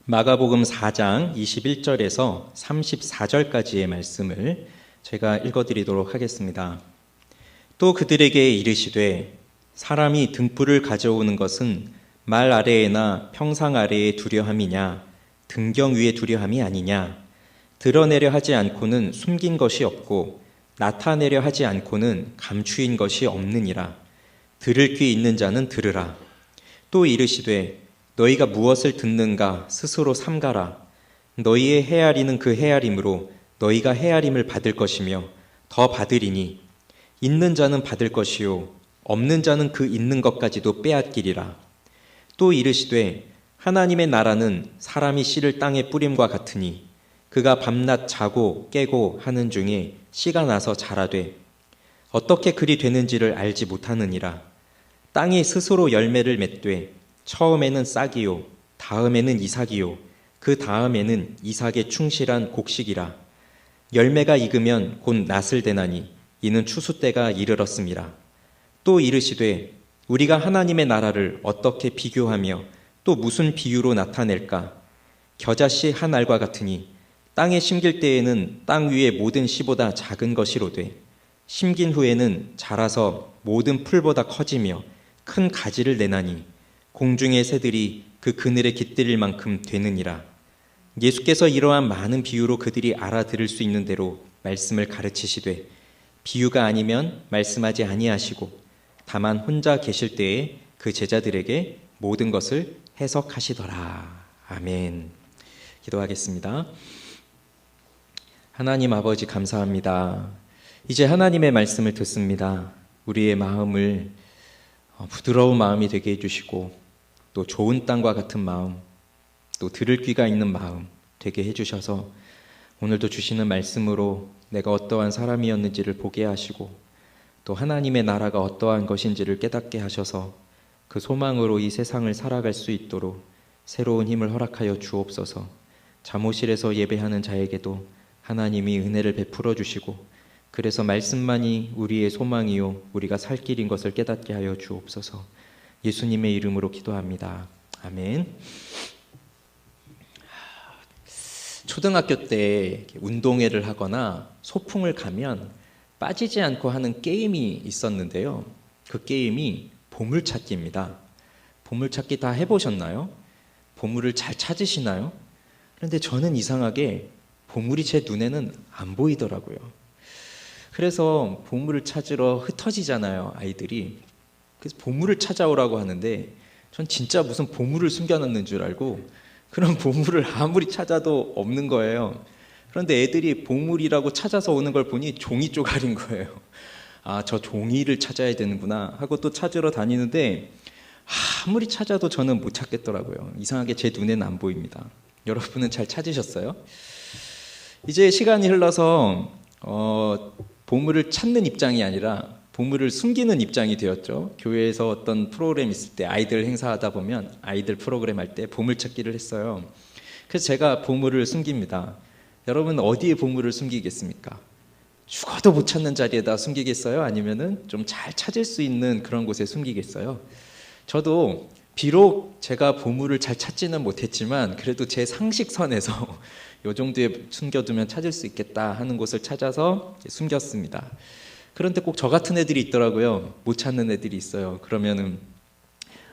마가복음 4장 21절에서 34절까지의 말씀을 제가 읽어드리도록 하겠습니다. 또 그들에게 이르시되 사람이 등불을 가져오는 것은 말 아래에나 평상 아래에 두려함이냐 등경 위에 두려함이 아니냐. 드러내려 하지 않고는 숨긴 것이 없고 나타내려 하지 않고는 감추인 것이 없느니라. 들을 귀 있는 자는 들으라. 또 이르시되 너희가 무엇을 듣는가 스스로 삼가라. 너희의 헤아리는 그 헤아림으로 너희가 헤아림을 받을 것이며 더 받으리니 있는 자는 받을 것이요 없는 자는 그 있는 것까지도 빼앗기리라. 또 이르시되 하나님의 나라는 사람이 씨를 땅에 뿌림과 같으니 그가 밤낮 자고 깨고 하는 중에 씨가 나서 자라되 어떻게 그리 되는지를 알지 못하느니라. 땅이 스스로 열매를 맺되 처음에는 싹이요 다음에는 이삭이요 그 다음에는 이삭의 충실한 곡식이라. 열매가 익으면 곧 낫을 대나니 이는 추수 때가 이르렀음이라. 또 이르시되 우리가 하나님의 나라를 어떻게 비교하며 또 무슨 비유로 나타낼까. 겨자씨 한 알과 같으니 땅에 심길 때에는 땅 위의 모든 씨보다 작은 것이로되 심긴 후에는 자라서 모든 풀보다 커지며 큰 가지를 내나니 공중의 새들이 그 그늘에 깃들일 만큼 되느니라. 예수께서 이러한 많은 비유로 그들이 알아들을 수 있는 대로 말씀을 가르치시되 비유가 아니면 말씀하지 아니하시고 다만 혼자 계실 때에 그 제자들에게 모든 것을 해석하시더라. 아멘. 기도하겠습니다. 하나님 아버지 감사합니다. 이제 하나님의 말씀을 듣습니다. 우리의 마음을 부드러운 마음이 되게 해주시고 또 좋은 땅과 같은 마음, 또 들을 귀가 있는 마음 되게 해주셔서 오늘도 주시는 말씀으로 내가 어떠한 사람이었는지를 보게 하시고 또 하나님의 나라가 어떠한 것인지를 깨닫게 하셔서 그 소망으로 이 세상을 살아갈 수 있도록 새로운 힘을 허락하여 주옵소서. 잠옷실에서 예배하는 자에게도 하나님이 은혜를 베풀어 주시고 그래서 말씀만이 우리의 소망이요 우리가 살 길인 것을 깨닫게 하여 주옵소서. 예수님의 이름으로 기도합니다. 아멘. 초등학교 때 운동회를 하거나 소풍을 가면 빠지지 않고 하는 게임이 있었는데요. 그 게임이 보물찾기입니다. 보물찾기 다 해보셨나요? 보물을 잘 찾으시나요? 그런데 저는 이상하게 보물이 제 눈에는 안 보이더라고요. 그래서 보물을 찾으러 흩어지잖아요, 아이들이. 그래서 보물을 찾아오라고 하는데 전 진짜 무슨 보물을 숨겨놨는 줄 알고 그런 보물을 아무리 찾아도 없는 거예요. 그런데 애들이 보물이라고 찾아서 오는 걸 보니 종이 쪼가린 거예요. 아, 저 종이를 찾아야 되는구나 하고 또 찾으러 다니는데 아무리 찾아도 저는 못 찾겠더라고요. 이상하게 제 눈에는 안 보입니다. 여러분은 잘 찾으셨어요? 이제 시간이 흘러서 보물을 찾는 입장이 아니라 보물을 숨기는 입장이 되었죠. 교회에서 어떤 프로그램 있을 때 아이들 행사하다 보면 아이들 프로그램 할 때 보물찾기를 했어요. 그래서 제가 보물을 숨깁니다. 여러분 어디에 보물을 숨기겠습니까? 죽어도 못 찾는 자리에다 숨기겠어요? 아니면은 좀 잘 찾을 수 있는 그런 곳에 숨기겠어요? 저도 비록 제가 보물을 잘 찾지는 못했지만 그래도 제 상식선에서 이 정도에 숨겨두면 찾을 수 있겠다 하는 곳을 찾아서 숨겼습니다. 그런데 꼭 저 같은 애들이 있더라고요. 못 찾는 애들이 있어요. 그러면은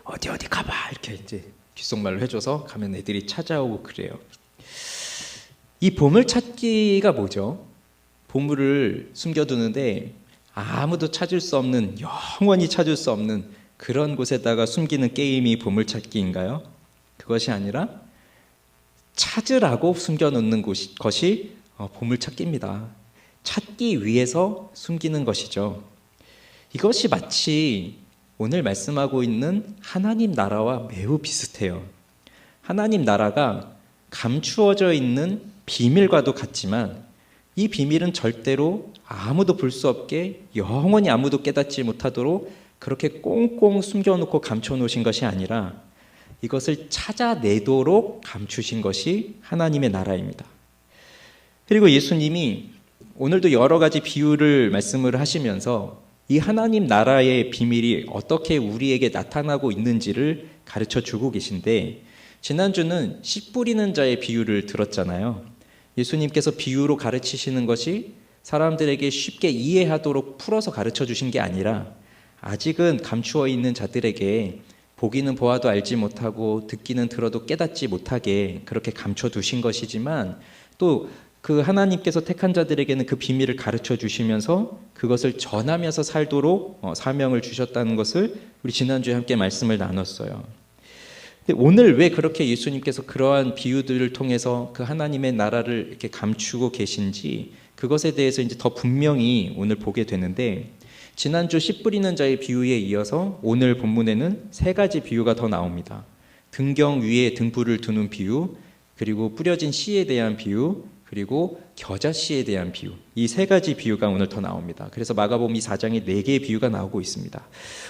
어디 가봐 이렇게 이제 귓속말로 해줘서 가면 애들이 찾아오고 그래요. 이 보물찾기가 뭐죠? 보물을 숨겨두는데 아무도 찾을 수 없는, 영원히 찾을 수 없는 그런 곳에다가 숨기는 게임이 보물찾기인가요? 그것이 아니라 찾으라고 숨겨놓는 것이 보물찾기입니다. 찾기 위해서 숨기는 것이죠. 이것이 마치 오늘 말씀하고 있는 하나님 나라와 매우 비슷해요. 하나님 나라가 감추어져 있는 비밀과도 같지만 이 비밀은 절대로 아무도 볼 수 없게 영원히 아무도 깨닫지 못하도록 그렇게 꽁꽁 숨겨놓고 감춰놓으신 것이 아니라 이것을 찾아내도록 감추신 것이 하나님의 나라입니다. 그리고 예수님이 오늘도 여러 가지 비유를 말씀을 하시면서 이 하나님 나라의 비밀이 어떻게 우리에게 나타나고 있는지를 가르쳐 주고 계신데 지난주는 씨 뿌리는 자의 비유를 들었잖아요. 예수님께서 비유로 가르치시는 것이 사람들에게 쉽게 이해하도록 풀어서 가르쳐 주신 게 아니라 아직은 감추어 있는 자들에게 보기는 보아도 알지 못하고 듣기는 들어도 깨닫지 못하게 그렇게 감춰 두신 것이지만 또 그 하나님께서 택한 자들에게는 그 비밀을 가르쳐 주시면서 그것을 전하면서 살도록 사명을 주셨다는 것을 우리 지난주에 함께 말씀을 나눴어요. 근데 오늘 왜 그렇게 예수님께서 그러한 비유들을 통해서 그 하나님의 나라를 이렇게 감추고 계신지 그것에 대해서 이제 더 분명히 오늘 보게 되는데, 지난주 씨 뿌리는 자의 비유에 이어서 오늘 본문에는 세 가지 비유가 더 나옵니다. 등경 위에 등불을 두는 비유, 그리고 뿌려진 씨에 대한 비유, 그리고 겨자씨에 대한 비유, 이 세 가지 비유가 오늘 더 나옵니다. 그래서 마가복음 4장에 4개의 비유가 나오고 있습니다.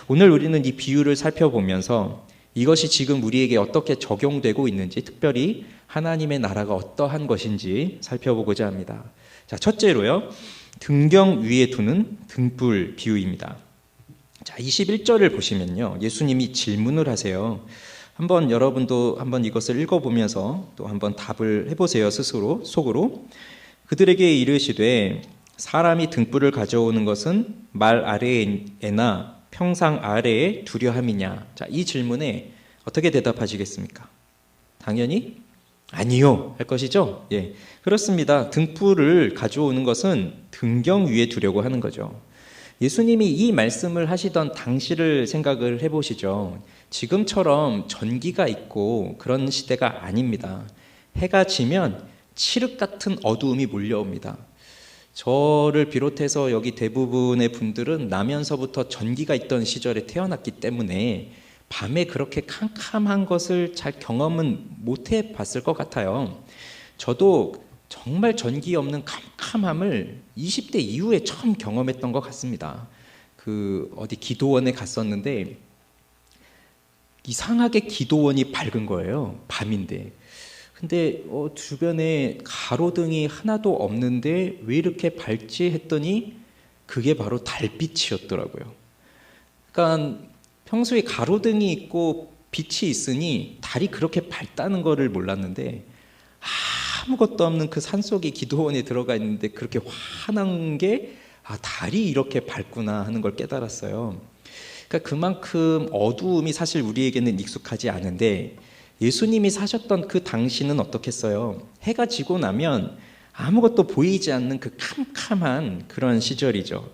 오늘 우리는 이 비유를 살펴보면서 이것이 지금 우리에게 어떻게 적용되고 있는지, 특별히 하나님의 나라가 어떠한 것인지 살펴보고자 합니다. 자, 첫째로요, 등경 위에 두는 등불 비유입니다. 자, 21절을 보시면요, 예수님이 질문을 하세요. 한번 여러분도 한번 이것을 읽어보면서 또 한번 답을 해보세요. 스스로 속으로. 그들에게 이르시되 사람이 등불을 가져오는 것은 말 아래에나 평상 아래에 두려 함이냐. 자, 이 질문에 어떻게 대답하시겠습니까? 당연히 아니요 할 것이죠. 예, 그렇습니다. 등불을 가져오는 것은 등경 위에 두려고 하는 거죠. 예수님이 이 말씀을 하시던 당시를 생각을 해보시죠. 지금처럼 전기가 있고 그런 시대가 아닙니다. 해가 지면 칠흑 같은 어두움이 몰려옵니다. 저를 비롯해서 여기 대부분의 분들은 나면서부터 전기가 있던 시절에 태어났기 때문에 밤에 그렇게 캄캄한 것을 잘 경험은 못 해봤을 것 같아요. 저도 정말 전기 없는 캄캄함을 20대 이후에 처음 경험했던 것 같습니다. 어디 기도원에 갔었는데 이상하게 기도원이 밝은 거예요. 밤인데. 근데 주변에 가로등이 하나도 없는데 왜 이렇게 밝지 했더니 그게 바로 달빛이었더라고요. 그러니까 평소에 가로등이 있고 빛이 있으니 달이 그렇게 밝다는 거를 몰랐는데, 아무것도 없는 그 산속에 기도원에 들어가 있는데 그렇게 환한 게 달이 이렇게 밝구나 하는 걸 깨달았어요. 그러니까 그만큼 어두움이 사실 우리에게는 익숙하지 않은데, 예수님이 사셨던 그 당시는 어떻겠어요? 해가 지고 나면 아무것도 보이지 않는 그 캄캄한 그런 시절이죠.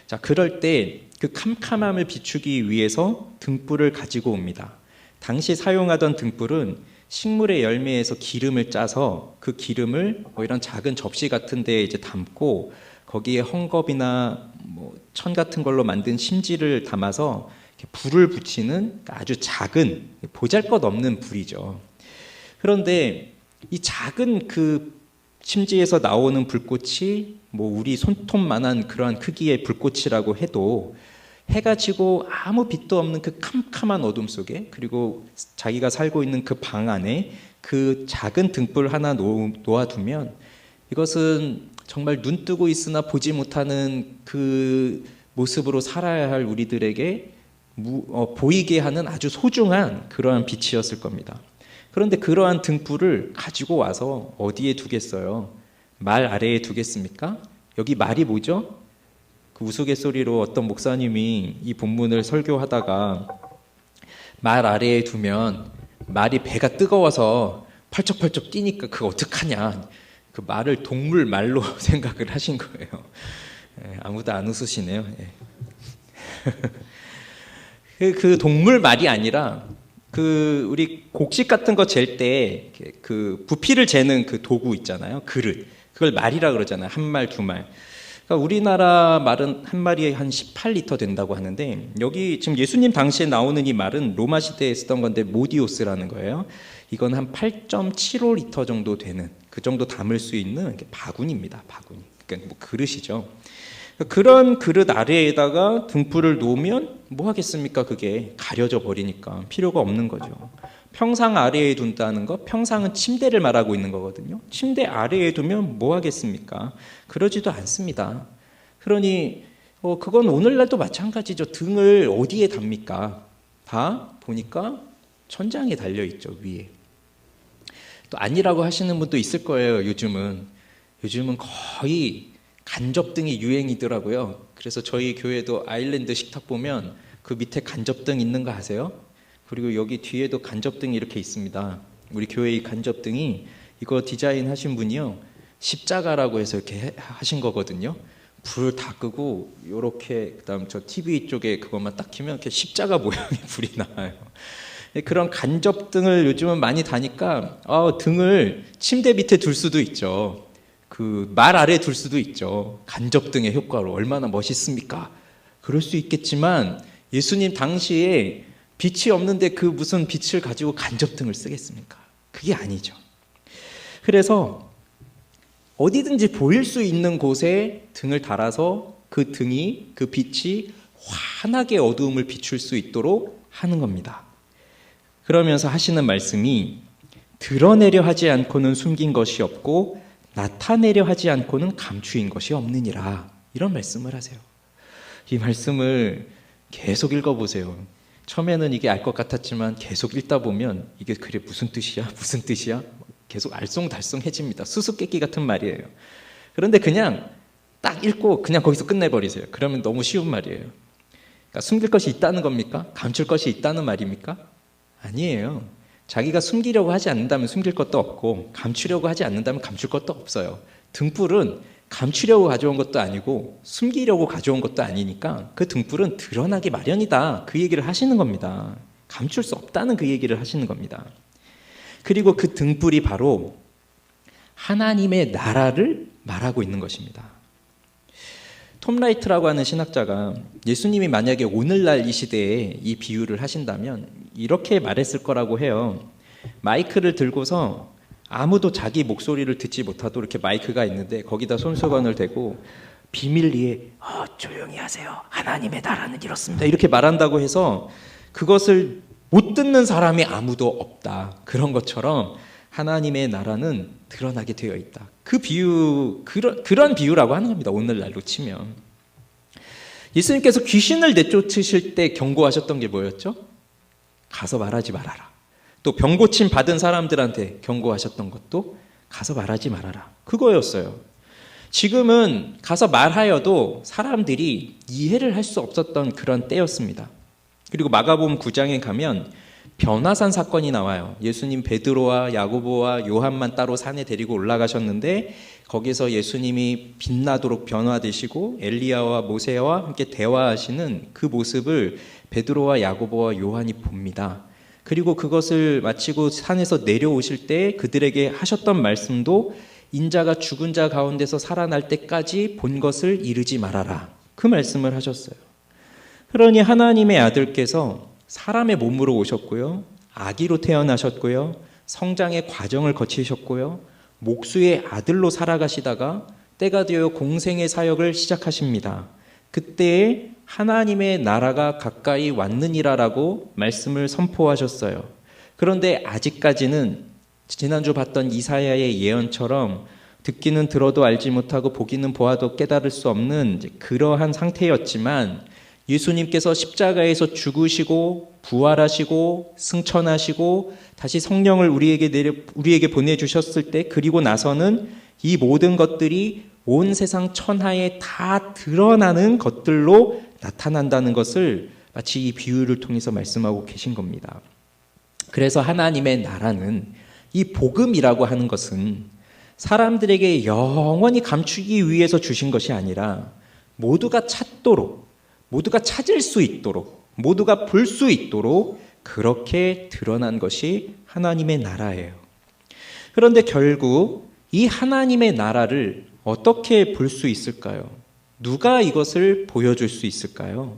자, 그럴 때 그 캄캄함을 비추기 위해서 등불을 가지고 옵니다. 당시 사용하던 등불은 식물의 열매에서 기름을 짜서 그 기름을 이런 작은 접시 같은 데에 이제 담고 거기에 헝겊이나 천 같은 걸로 만든 심지를 담아서 불을 붙이는 아주 작은 보잘것없는 불이죠. 그런데 이 작은 그 심지에서 나오는 불꽃이 우리 손톱만한 그러한 크기의 불꽃이라고 해도 해가 지고 아무 빛도 없는 그 캄캄한 어둠 속에, 그리고 자기가 살고 있는 그 방 안에 그 작은 등불 하나 놓아두면 이것은 정말 눈 뜨고 있으나 보지 못하는 그 모습으로 살아야 할 우리들에게 보이게 하는 아주 소중한 그러한 빛이었을 겁니다. 그런데 그러한 등불을 가지고 와서 어디에 두겠어요? 말 아래에 두겠습니까? 여기 말이 뭐죠? 그 우스갯소리로 어떤 목사님이 이 본문을 설교하다가 말 아래에 두면 말이 배가 뜨거워서 펄쩍펄쩍 뛰니까 그거 어떡하냐, 그 말을 동물 말로 생각을 하신 거예요. 아무도 안 웃으시네요. 그 동물 말이 아니라 우리 곡식 같은 거 잴 때 그 부피를 재는 그 도구 있잖아요. 그릇. 그걸 말이라 그러잖아요. 한 말, 두 말. 그러니까 우리나라 말은 한 마리에 한 18리터 된다고 하는데, 여기 지금 예수님 당시에 나오는 이 말은 로마 시대에 쓰던 건데 모디오스라는 거예요. 이건 한 8.75리터 정도 되는, 그 정도 담을 수 있는 바구니입니다. 바구니. 그러니까 그릇이죠. 그런 그릇 아래에다가 등불을 놓으면 뭐 하겠습니까? 그게 가려져 버리니까 필요가 없는 거죠. 평상 아래에 둔다는 거, 평상은 침대를 말하고 있는 거거든요. 침대 아래에 두면 뭐 하겠습니까? 그러지도 않습니다. 그러니 그건 오늘날도 마찬가지죠. 등을 어디에 답니까? 다 보니까 천장에 달려 있죠, 위에. 또 아니라고 하시는 분도 있을 거예요. 요즘은 거의 간접등이 유행이더라고요. 그래서 저희 교회도 아일랜드 식탁 보면 그 밑에 간접등 있는 거 아세요? 그리고 여기 뒤에도 간접등이 이렇게 있습니다. 우리 교회의 간접등이 이거 디자인하신 분이요, 십자가라고 해서 이렇게 하신 거거든요. 불 다 끄고 요렇게, 그다음 저 TV 쪽에 그것만 딱 켜면 이렇게 십자가 모양의 불이 나와요. 그런 간접등을 요즘은 많이 다니까 등을 침대 밑에 둘 수도 있죠. 그 말 아래 둘 수도 있죠. 간접등의 효과로 얼마나 멋있습니까? 그럴 수 있겠지만 예수님 당시에 빛이 없는데 그 무슨 빛을 가지고 간접등을 쓰겠습니까? 그게 아니죠. 그래서 어디든지 보일 수 있는 곳에 등을 달아서 그 등이, 그 빛이 환하게 어두움을 비출 수 있도록 하는 겁니다. 그러면서 하시는 말씀이 드러내려 하지 않고는 숨긴 것이 없고 나타내려 하지 않고는 감추인 것이 없느니라, 이런 말씀을 하세요. 이 말씀을 계속 읽어보세요. 처음에는 이게 알 것 같았지만 계속 읽다 보면 이게 그래 무슨 뜻이야? 무슨 뜻이야? 계속 알쏭달쏭해집니다. 수수께끼 같은 말이에요. 그런데 그냥 딱 읽고 그냥 거기서 끝내버리세요. 그러면 너무 쉬운 말이에요. 그러니까 숨길 것이 있다는 겁니까? 감출 것이 있다는 말입니까? 아니에요. 자기가 숨기려고 하지 않는다면 숨길 것도 없고 감추려고 하지 않는다면 감출 것도 없어요. 등불은 감추려고 가져온 것도 아니고 숨기려고 가져온 것도 아니니까 그 등불은 드러나기 마련이다, 그 얘기를 하시는 겁니다. 감출 수 없다는 그 얘기를 하시는 겁니다. 그리고 그 등불이 바로 하나님의 나라를 말하고 있는 것입니다. 톰 라이트라고 하는 신학자가 예수님이 만약에 오늘날 이 시대에 이 비유를 하신다면 이렇게 말했을 거라고 해요. 마이크를 들고서 아무도 자기 목소리를 듣지 못하도록 이렇게 마이크가 있는데 거기다 손수건을 대고 비밀리에 조용히 하세요, 하나님의 나라는 이렇습니다, 이렇게 말한다고 해서 그것을 못 듣는 사람이 아무도 없다, 그런 것처럼 하나님의 나라는 드러나게 되어 있다. 그 비유, 그런 비유라고 하는 겁니다. 오늘날로 치면. 예수님께서 귀신을 내쫓으실 때 경고하셨던 게 뭐였죠? 가서 말하지 말아라. 또 병 고침 받은 사람들한테 경고하셨던 것도 가서 말하지 말아라, 그거였어요. 지금은 가서 말하여도 사람들이 이해를 할 수 없었던 그런 때였습니다. 그리고 마가복음 9장에 가면 변화산 사건이 나와요. 예수님 베드로와 야고보와 요한만 따로 산에 데리고 올라가셨는데 거기서 예수님이 빛나도록 변화되시고 엘리야와 모세와 함께 대화하시는 그 모습을 베드로와 야고보와 요한이 봅니다. 그리고 그것을 마치고 산에서 내려오실 때 그들에게 하셨던 말씀도 인자가 죽은 자 가운데서 살아날 때까지 본 것을 이르지 말아라, 그 말씀을 하셨어요. 그러니 하나님의 아들께서 사람의 몸으로 오셨고요, 아기로 태어나셨고요, 성장의 과정을 거치셨고요, 목수의 아들로 살아가시다가 때가 되어 공생의 사역을 시작하십니다. 그때에 하나님의 나라가 가까이 왔느니라라고 말씀을 선포하셨어요. 그런데 아직까지는 지난주 봤던 이사야의 예언처럼 듣기는 들어도 알지 못하고 보기는 보아도 깨달을 수 없는 그러한 상태였지만 예수님께서 십자가에서 죽으시고 부활하시고 승천하시고 다시 성령을 우리에게 보내주셨을 때, 그리고 나서는 이 모든 것들이 온 세상 천하에 다 드러나는 것들로 나타난다는 것을 마치 이 비유를 통해서 말씀하고 계신 겁니다. 그래서 하나님의 나라는, 이 복음이라고 하는 것은 사람들에게 영원히 감추기 위해서 주신 것이 아니라 모두가 찾도록, 모두가 찾을 수 있도록, 모두가 볼 수 있도록 그렇게 드러난 것이 하나님의 나라예요. 그런데 결국 이 하나님의 나라를 어떻게 볼 수 있을까요? 누가 이것을 보여줄 수 있을까요?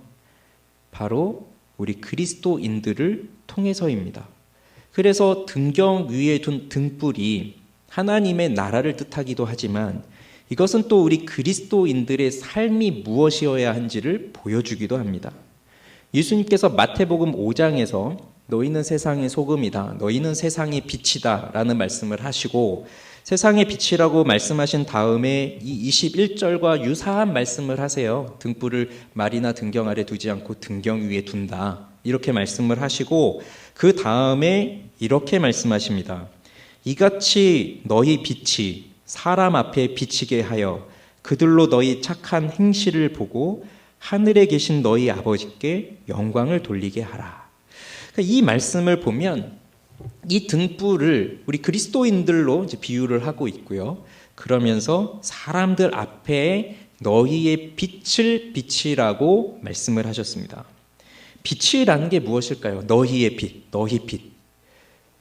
바로 우리 그리스도인들을 통해서입니다. 그래서 등경 위에 둔 등불이 하나님의 나라를 뜻하기도 하지만 이것은 또 우리 그리스도인들의 삶이 무엇이어야 한지를 보여주기도 합니다. 예수님께서 마태복음 5장에서 너희는 세상의 소금이다, 너희는 세상의 빛이다 라는 말씀을 하시고, 세상의 빛이라고 말씀하신 다음에 이 21절과 유사한 말씀을 하세요. 등불을 말이나 등경 아래 두지 않고 등경 위에 둔다, 이렇게 말씀을 하시고 그 다음에 이렇게 말씀하십니다. 이같이 너희 빛이 사람 앞에 비치게 하여 그들로 너희 착한 행실을 보고 하늘에 계신 너희 아버지께 영광을 돌리게 하라. 그러니까 이 말씀을 보면 이 등불을 우리 그리스도인들로 이제 비유를 하고 있고요. 그러면서 사람들 앞에 너희의 빛을 비치라고 말씀을 하셨습니다. 빛이라는 게 무엇일까요? 너희의 빛, 너희 빛.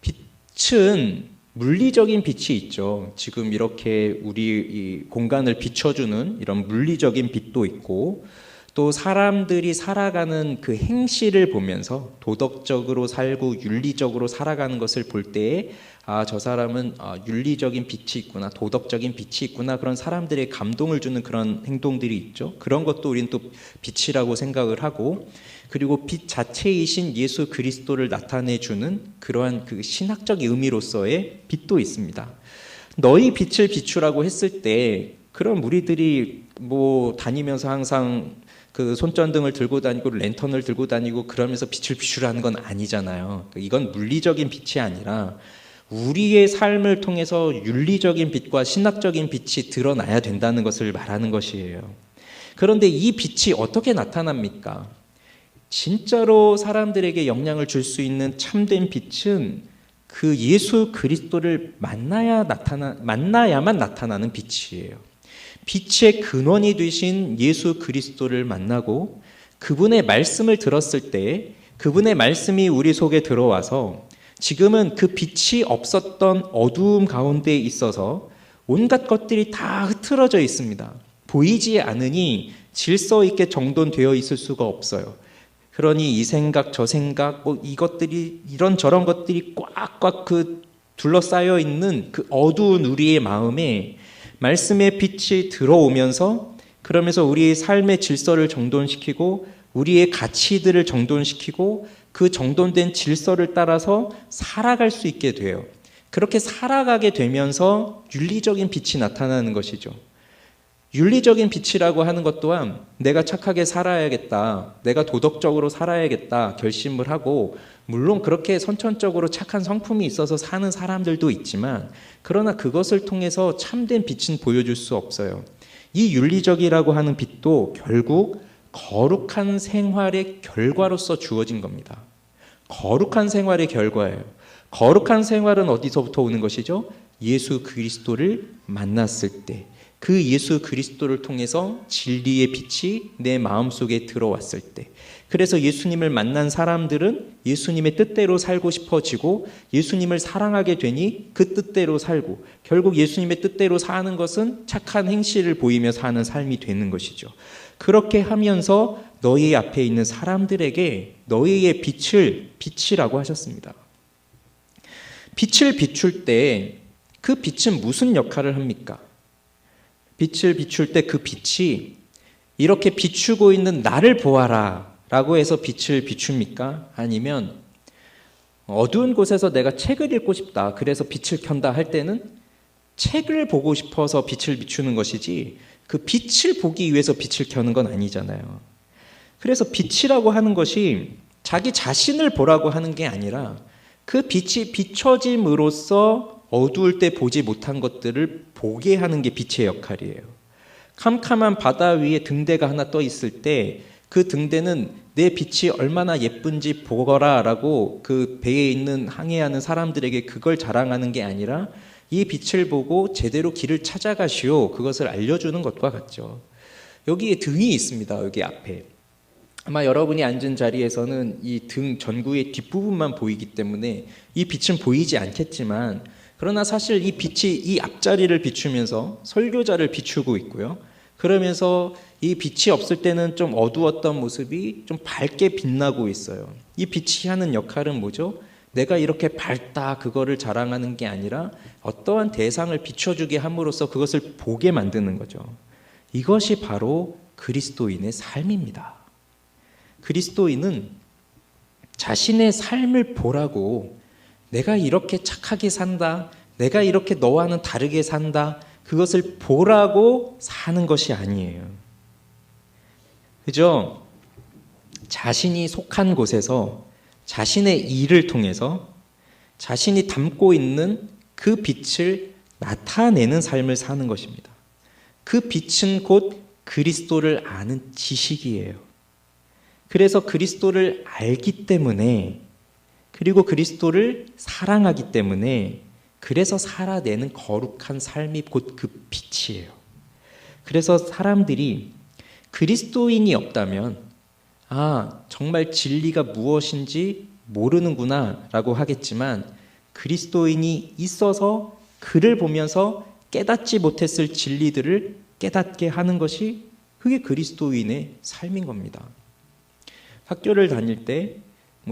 빛은 물리적인 빛이 있죠. 지금 이렇게 우리 이 공간을 비춰주는 이런 물리적인 빛도 있고, 또 사람들이 살아가는 그 행실을 보면서 도덕적으로 살고 윤리적으로 살아가는 것을 볼 때에 저 사람은 윤리적인 빛이 있구나, 도덕적인 빛이 있구나, 그런 사람들의 감동을 주는 그런 행동들이 있죠. 그런 것도 우리는 또 빛이라고 생각을 하고, 그리고 빛 자체이신 예수 그리스도를 나타내주는 그러한 그 신학적 의미로서의 빛도 있습니다. 너희 빛을 비추라고 했을 때 그런 무리들이 뭐 다니면서 항상 그 손전등을 들고 다니고 랜턴을 들고 다니고 그러면서 빛을 비추라는 건 아니잖아요. 이건 물리적인 빛이 아니라 우리의 삶을 통해서 윤리적인 빛과 신학적인 빛이 드러나야 된다는 것을 말하는 것이에요. 그런데 이 빛이 어떻게 나타납니까? 진짜로 사람들에게 영향을 줄 수 있는 참된 빛은 그 예수 그리스도를 만나야만 나타나는 빛이에요. 빛의 근원이 되신 예수 그리스도를 만나고 그분의 말씀을 들었을 때 그분의 말씀이 우리 속에 들어와서 지금은 그 빛이 없었던 어두움 가운데 있어서 온갖 것들이 다 흐트러져 있습니다. 보이지 않으니 질서 있게 정돈되어 있을 수가 없어요. 그러니 이 생각 저 생각 이것들이 이런저런 것들이 꽉꽉 둘러싸여 있는 그 어두운 우리의 마음에 말씀의 빛이 들어오면서 그러면서 우리의 삶의 질서를 정돈시키고 우리의 가치들을 정돈시키고 그 정돈된 질서를 따라서 살아갈 수 있게 돼요. 그렇게 살아가게 되면서 윤리적인 빛이 나타나는 것이죠. 윤리적인 빛이라고 하는 것 또한 내가 착하게 살아야겠다, 내가 도덕적으로 살아야겠다 결심을 하고, 물론 그렇게 선천적으로 착한 성품이 있어서 사는 사람들도 있지만 그러나 그것을 통해서 참된 빛은 보여줄 수 없어요. 이 윤리적이라고 하는 빛도 결국 거룩한 생활의 결과로서 주어진 겁니다. 거룩한 생활의 결과예요. 거룩한 생활은 어디서부터 오는 것이죠? 예수 그리스도를 만났을 때, 그 예수 그리스도를 통해서 진리의 빛이 내 마음속에 들어왔을 때, 그래서 예수님을 만난 사람들은 예수님의 뜻대로 살고 싶어지고 예수님을 사랑하게 되니 그 뜻대로 살고, 결국 예수님의 뜻대로 사는 것은 착한 행실을 보이며 사는 삶이 되는 것이죠. 그렇게 하면서 너희 앞에 있는 사람들에게 너희의 빛이라고 하셨습니다. 빛을 비출 때 그 빛은 무슨 역할을 합니까? 빛을 비출 때 그 빛이 이렇게 비추고 있는 나를 보아라 라고 해서 빛을 비춥니까? 아니면 어두운 곳에서 내가 책을 읽고 싶다, 그래서 빛을 켠다 할 때는 책을 보고 싶어서 빛을 비추는 것이지 그 빛을 보기 위해서 빛을 켜는 건 아니잖아요. 그래서 빛이라고 하는 것이 자기 자신을 보라고 하는 게 아니라 그 빛이 비춰짐으로써 어두울 때 보지 못한 것들을 보게 하는 게 빛의 역할이에요. 캄캄한 바다 위에 등대가 하나 떠 있을 때 그 등대는 내 빛이 얼마나 예쁜지 보거라 라고 그 배에 있는 항해하는 사람들에게 그걸 자랑하는 게 아니라 이 빛을 보고 제대로 길을 찾아가시오, 그것을 알려주는 것과 같죠. 여기에 등이 있습니다. 여기 앞에. 아마 여러분이 앉은 자리에서는 이 등 전구의 뒷부분만 보이기 때문에 이 빛은 보이지 않겠지만, 그러나 사실 이 빛이 이 앞자리를 비추면서 설교자를 비추고 있고요. 그러면서 이 빛이 없을 때는 좀 어두웠던 모습이 좀 밝게 빛나고 있어요. 이 빛이 하는 역할은 뭐죠? 내가 이렇게 밝다 그거를 자랑하는 게 아니라 어떠한 대상을 비춰주게 함으로써 그것을 보게 만드는 거죠. 이것이 바로 그리스도인의 삶입니다. 그리스도인은 자신의 삶을 보라고, 내가 이렇게 착하게 산다, 내가 이렇게 너와는 다르게 산다, 그것을 보라고 사는 것이 아니에요. 그죠? 자신이 속한 곳에서 자신의 일을 통해서 자신이 담고 있는 그 빛을 나타내는 삶을 사는 것입니다. 그 빛은 곧 그리스도를 아는 지식이에요. 그래서 그리스도를 알기 때문에, 그리고 그리스도를 사랑하기 때문에, 그래서 살아내는 거룩한 삶이 곧 그 빛이에요. 그래서 사람들이 그리스도인이 없다면 정말 진리가 무엇인지 모르는구나 라고 하겠지만, 그리스도인이 있어서 그를 보면서 깨닫지 못했을 진리들을 깨닫게 하는 것이, 그게 그리스도인의 삶인 겁니다. 학교를 다닐 때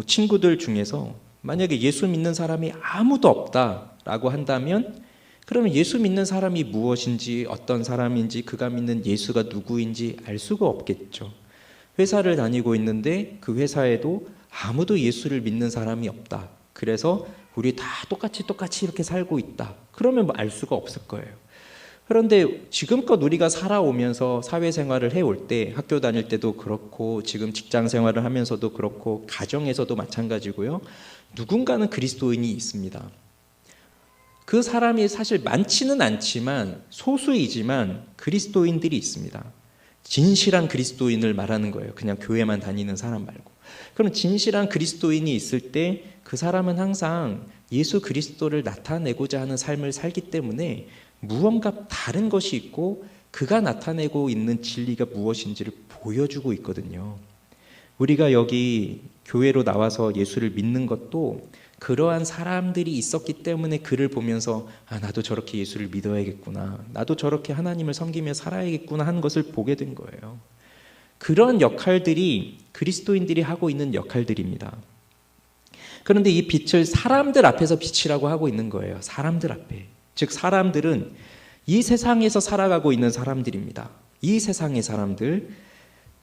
친구들 중에서 만약에 예수 믿는 사람이 아무도 없다라고 한다면, 그러면 예수 믿는 사람이 무엇인지, 어떤 사람인지, 그가 믿는 예수가 누구인지 알 수가 없겠죠. 회사를 다니고 있는데 그 회사에도 아무도 예수를 믿는 사람이 없다. 그래서 우리 다 똑같이 이렇게 살고 있다. 그러면 알 수가 없을 거예요. 그런데 지금껏 우리가 살아오면서 사회생활을 해올 때, 학교 다닐 때도 그렇고 지금 직장생활을 하면서도 그렇고 가정에서도 마찬가지고요. 누군가는 그리스도인이 있습니다. 그 사람이 사실 많지는 않지만 소수이지만 그리스도인들이 있습니다. 진실한 그리스도인을 말하는 거예요. 그냥 교회만 다니는 사람 말고. 그럼 진실한 그리스도인이 있을 때 그 사람은 항상 예수 그리스도를 나타내고자 하는 삶을 살기 때문에 무언가 다른 것이 있고, 그가 나타내고 있는 진리가 무엇인지를 보여주고 있거든요. 우리가 여기 교회로 나와서 예수를 믿는 것도 그러한 사람들이 있었기 때문에 그를 보면서 나도 저렇게 예수를 믿어야겠구나, 나도 저렇게 하나님을 섬기며 살아야겠구나 하는 것을 보게 된 거예요. 그런 역할들이 그리스도인들이 하고 있는 역할들입니다. 그런데 이 빛을 사람들 앞에서 빛이라고 하고 있는 거예요. 사람들 앞에. 즉 사람들은 이 세상에서 살아가고 있는 사람들입니다. 이 세상의 사람들,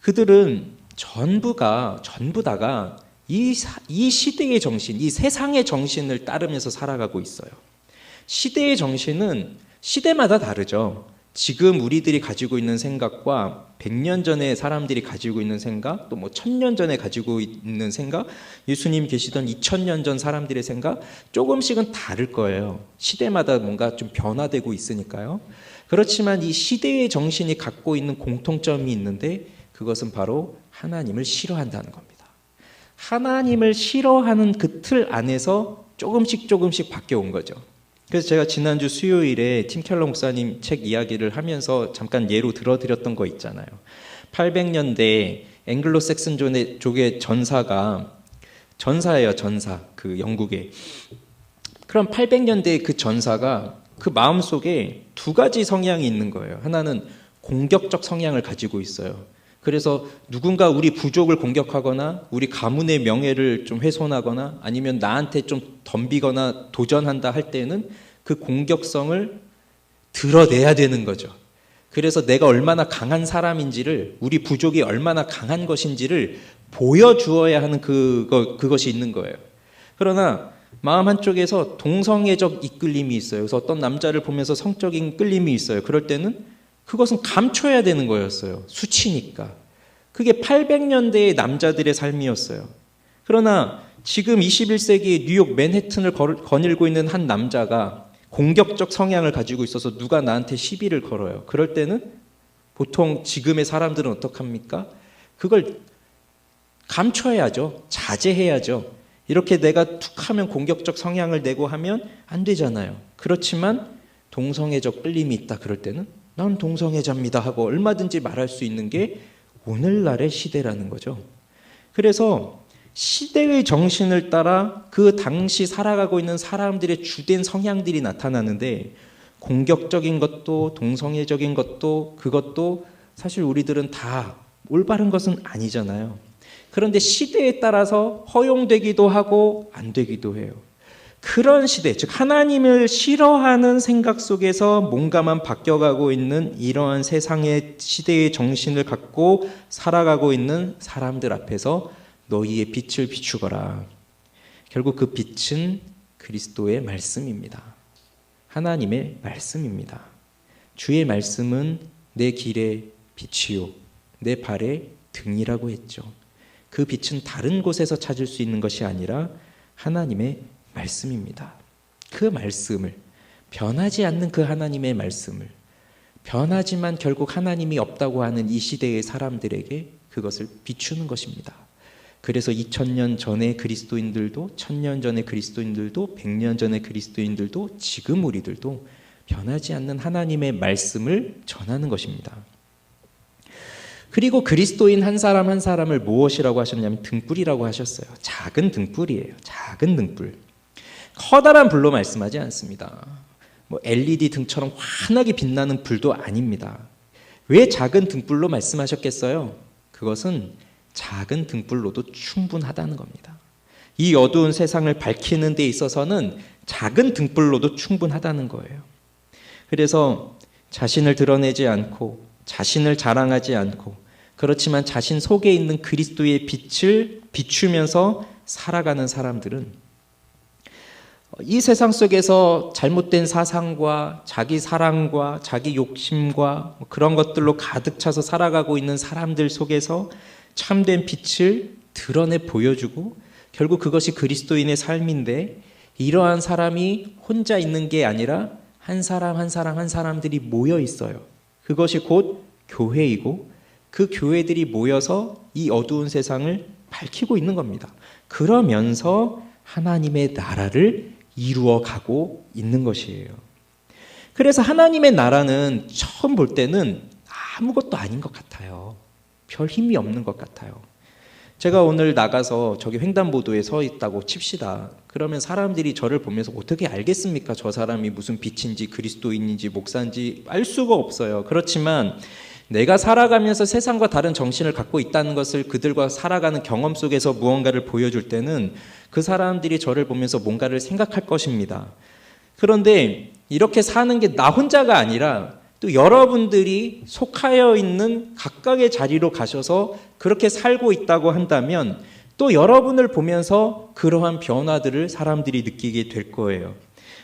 그들은 전부 다가 이 시대의 정신, 이 세상의 정신을 따르면서 살아가고 있어요. 시대의 정신은 시대마다 다르죠. 지금 우리들이 가지고 있는 생각과 100년 전에 사람들이 가지고 있는 생각, 또 1000년 전에 가지고 있는 생각, 예수님 계시던 2000년 전 사람들의 생각, 조금씩은 다를 거예요. 시대마다 뭔가 좀 변화되고 있으니까요. 그렇지만 이 시대의 정신이 갖고 있는 공통점이 있는데, 그것은 바로 하나님을 싫어한다는 겁니다. 하나님을 싫어하는 그 틀 안에서 조금씩 바뀌어온 거죠. 그래서 제가 지난주 수요일에 팀 켈러 목사님 책 이야기를 하면서 잠깐 예로 들어드렸던 거 있잖아요. 800년대 앵글로색슨 족의 전사예요. 그 영국에. 그럼 800년대 그 전사가 그 마음속에 두 가지 성향이 있는 거예요. 하나는 공격적 성향을 가지고 있어요. 그래서 누군가 우리 부족을 공격하거나 우리 가문의 명예를 좀 훼손하거나 아니면 나한테 좀 덤비거나 도전한다 할 때는 그 공격성을 드러내야 되는 거죠. 그래서 내가 얼마나 강한 사람인지를, 우리 부족이 얼마나 강한 것인지를 보여주어야 하는 그것이 있는 거예요. 그러나 마음 한쪽에서 동성애적 이끌림이 있어요. 그래서 어떤 남자를 보면서 성적인 끌림이 있어요. 그럴 때는 그것은 감춰야 되는 거였어요. 수치니까. 그게 800년대의 남자들의 삶이었어요. 그러나 지금 21세기 뉴욕 맨해튼을 거닐고 있는 한 남자가 공격적 성향을 가지고 있어서 누가 나한테 시비를 걸어요. 그럴 때는 보통 지금의 사람들은 어떡합니까? 그걸 감춰야죠. 자제해야죠. 이렇게 내가 툭 하면 공격적 성향을 내고 하면 안 되잖아요. 그렇지만 동성애적 끌림이 있다 그럴 때는 난 동성애자입니다 하고 얼마든지 말할 수 있는 게 오늘날의 시대라는 거죠. 그래서 시대의 정신을 따라 그 당시 살아가고 있는 사람들의 주된 성향들이 나타나는데, 공격적인 것도 동성애적인 것도 그것도 사실 우리들은 다 올바른 것은 아니잖아요. 그런데 시대에 따라서 허용되기도 하고 안 되기도 해요. 그런 시대, 즉 하나님을 싫어하는 생각 속에서 뭔가만 바뀌어가고 있는 이러한 세상의 시대의 정신을 갖고 살아가고 있는 사람들 앞에서 너희의 빛을 비추거라. 결국 그 빛은 그리스도의 말씀입니다. 하나님의 말씀입니다. 주의 말씀은 내 길의 빛이요 내 발의 등이라고 했죠. 그 빛은 다른 곳에서 찾을 수 있는 것이 아니라 하나님의 말씀입니다. 그 말씀을, 변하지 않는 그 하나님의 말씀을, 변하지만 결국 하나님이 없다고 하는 이 시대의 사람들에게 그것을 비추는 것입니다. 그래서 2000년 전의 그리스도인들도, 1000년 전의 그리스도인들도, 100년 전의 그리스도인들도, 지금 우리들도 변하지 않는 하나님의 말씀을 전하는 것입니다. 그리고 그리스도인 한 사람 한 사람을 무엇이라고 하셨냐면 등불이라고 하셨어요. 작은 등불이에요. 작은 등불. 커다란 불로 말씀하지 않습니다. LED 등처럼 환하게 빛나는 불도 아닙니다. 왜 작은 등불로 말씀하셨겠어요? 그것은 작은 등불로도 충분하다는 겁니다. 이 어두운 세상을 밝히는 데 있어서는 작은 등불로도 충분하다는 거예요. 그래서 자신을 드러내지 않고 자신을 자랑하지 않고 그렇지만 자신 속에 있는 그리스도의 빛을 비추면서 살아가는 사람들은 이 세상 속에서 잘못된 사상과 자기 사랑과 자기 욕심과 그런 것들로 가득 차서 살아가고 있는 사람들 속에서 참된 빛을 드러내 보여주고 결국 그것이 그리스도인의 삶인데 이러한 사람이 혼자 있는 게 아니라 한 사람 한 사람 한 사람들이 모여 있어요. 그것이 곧 교회이고 그 교회들이 모여서 이 어두운 세상을 밝히고 있는 겁니다. 그러면서 하나님의 나라를 이루어 가고 있는 것이에요. 그래서 하나님의 나라는 처음 볼 때는 아무것도 아닌 것 같아요. 별 힘이 없는 것 같아요. 제가 오늘 나가서 저기 횡단보도에 서 있다고 칩시다. 그러면 사람들이 저를 보면서 어떻게 알겠습니까? 저 사람이 무슨 빛인지 그리스도인인지 목사인지 알 수가 없어요. 그렇지만 내가 살아가면서 세상과 다른 정신을 갖고 있다는 것을 그들과 살아가는 경험 속에서 무언가를 보여줄 때는 그 사람들이 저를 보면서 뭔가를 생각할 것입니다. 그런데 이렇게 사는 게 나 혼자가 아니라 또 여러분들이 속하여 있는 각각의 자리로 가셔서 그렇게 살고 있다고 한다면 또 여러분을 보면서 그러한 변화들을 사람들이 느끼게 될 거예요.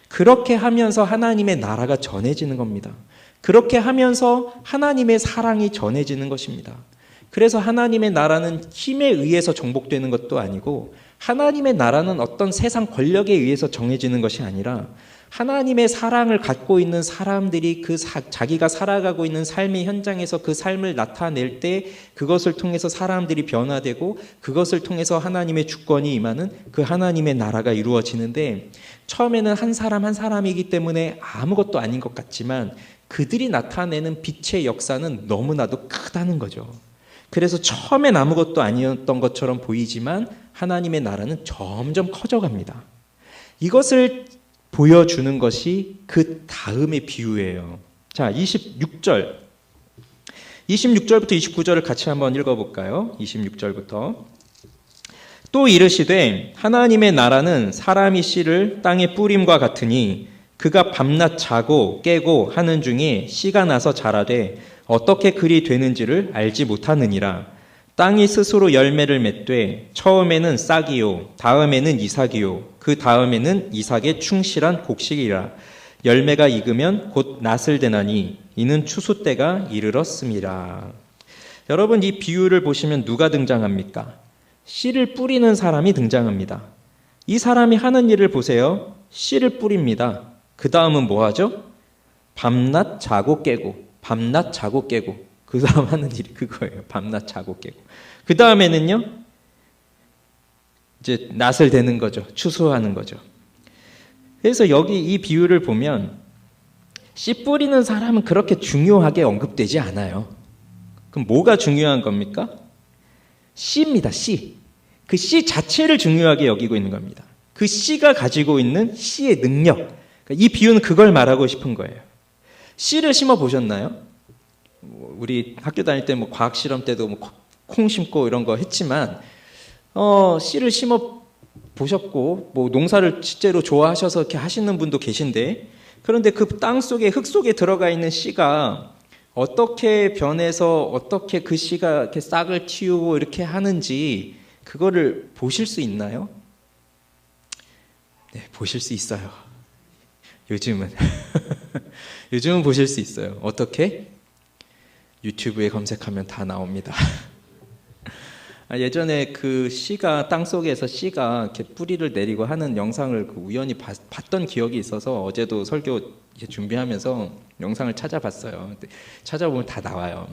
그렇게 하면서 하나님의 나라가 전해지는 겁니다. 그렇게 하면서 하나님의 사랑이 전해지는 것입니다. 그래서 하나님의 나라는 힘에 의해서 정복되는 것도 아니고 하나님의 나라는 어떤 세상 권력에 의해서 정해지는 것이 아니라 하나님의 사랑을 갖고 있는 사람들이 자기가 살아가고 있는 삶의 현장에서 그 삶을 나타낼 때 그것을 통해서 사람들이 변화되고 그것을 통해서 하나님의 주권이 임하는 그 하나님의 나라가 이루어지는데 처음에는 한 사람 한 사람이기 때문에 아무것도 아닌 것 같지만 그들이 나타내는 빛의 역사는 너무나도 크다는 거죠. 그래서 처음엔 아무것도 아니었던 것처럼 보이지만 하나님의 나라는 점점 커져갑니다. 이것을 보여주는 것이 그 다음의 비유예요. 자, 26절부터 29절을 같이 한번 읽어볼까요? 26절부터. 또 이르시되 하나님의 나라는 사람이 씨를 땅에 뿌림과 같으니 그가 밤낮 자고 깨고 하는 중에 씨가 나서 자라되 어떻게 그리 되는지를 알지 못하느니라. 땅이 스스로 열매를 맺되 처음에는 싹이요 다음에는 이삭이요 그 다음에는 이삭의 충실한 곡식이라. 열매가 익으면 곧 낫을 되나니 이는 추수 때가 이르렀음이라. 여러분, 이 비유를 보시면 누가 등장합니까? 씨를 뿌리는 사람이 등장합니다. 이 사람이 하는 일을 보세요. 씨를 뿌립니다. 그 다음은 뭐 하죠? 밤낮 자고 깨고, 밤낮 자고 깨고. 그 다음 하는 일이 그거예요. 밤낮 자고 깨고. 그 다음에는요, 이제 낫을 대는 거죠. 추수하는 거죠. 그래서 여기 이 비유를 보면 씨 뿌리는 사람은 그렇게 중요하게 언급되지 않아요. 그럼 뭐가 중요한 겁니까? 씨입니다. 씨. 그 씨 자체를 중요하게 여기고 있는 겁니다. 그 씨가 가지고 있는 씨의 능력. 그러니까 이 비유는 그걸 말하고 싶은 거예요. 씨를 심어 보셨나요? 우리 학교 다닐 때 과학 실험 때도 콩 심고 이런 거 했지만 씨를 심어 보셨고 농사를 실제로 좋아하셔서 이렇게 하시는 분도 계신데 그런데 그 땅 속에 흙 속에 들어가 있는 씨가 어떻게 변해서 어떻게 그 씨가 이렇게 싹을 틔우고 이렇게 하는지 그거를 보실 수 있나요? 네, 보실 수 있어요. 요즘은 요즘은 보실 수 있어요. 어떻게? 유튜브에 검색하면 다 나옵니다. 예전에 그 씨가 땅속에서 씨가 이렇게 뿌리를 내리고 하는 영상을 우연히 봤던 기억이 있어서 어제도 설교 준비하면서 영상을 찾아봤어요. 근데 찾아보면 다 나와요.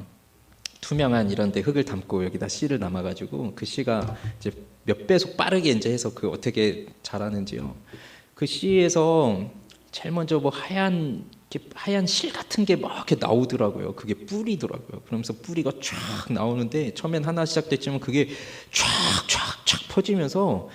투명한 이런 데 흙을 담고 여기다 씨를 담아가지고 그 씨가 이제 몇 배속 빠르게 이제 해서 그 어떻게 자라는지요. 그 씨에서 제일 먼저 뭐 하얀 실 같은 게 막 이렇게 나오더라고요. 그게 뿌리더라고요. 그러면서 뿌리가 쫙 나오는데 처음엔 하나 시작됐지만 그게 쫙 퍼지면서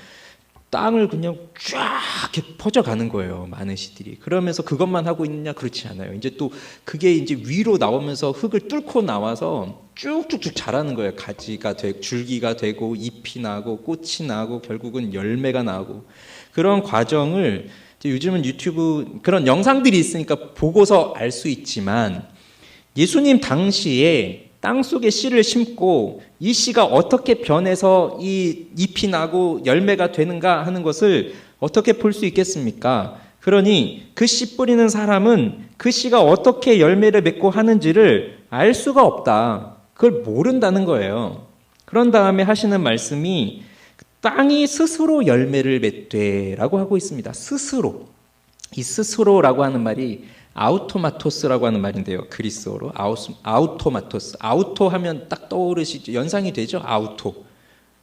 땅을 그냥 쫙 이렇게 퍼져가는 거예요. 많은 씨들이. 그러면서 그것만 하고 있느냐? 그렇지 않아요. 이제 또 그게 이제 위로 나오면서 흙을 뚫고 나와서 쭉쭉쭉 자라는 거예요. 가지가 되고 줄기가 되고 잎이 나고 꽃이 나고 결국은 열매가 나고 그런 과정을 요즘은 유튜브 그런 영상들이 있으니까 보고서 알 수 있지만 예수님 당시에 땅속에 씨를 심고 이 씨가 어떻게 변해서 이 잎이 나고 열매가 되는가 하는 것을 어떻게 볼 수 있겠습니까? 그러니 그 씨 뿌리는 사람은 그 씨가 어떻게 열매를 맺고 하는지를 알 수가 없다. 그걸 모른다는 거예요. 그런 다음에 하시는 말씀이 땅이 스스로 열매를 맺되라고 하고 있습니다. 스스로. 이 스스로라고 하는 말이 아우토마토스라고 하는 말인데요. 그리스어로 아우토마토스. 아우토 하면 딱 떠오르시죠. 연상이 되죠. 아우토.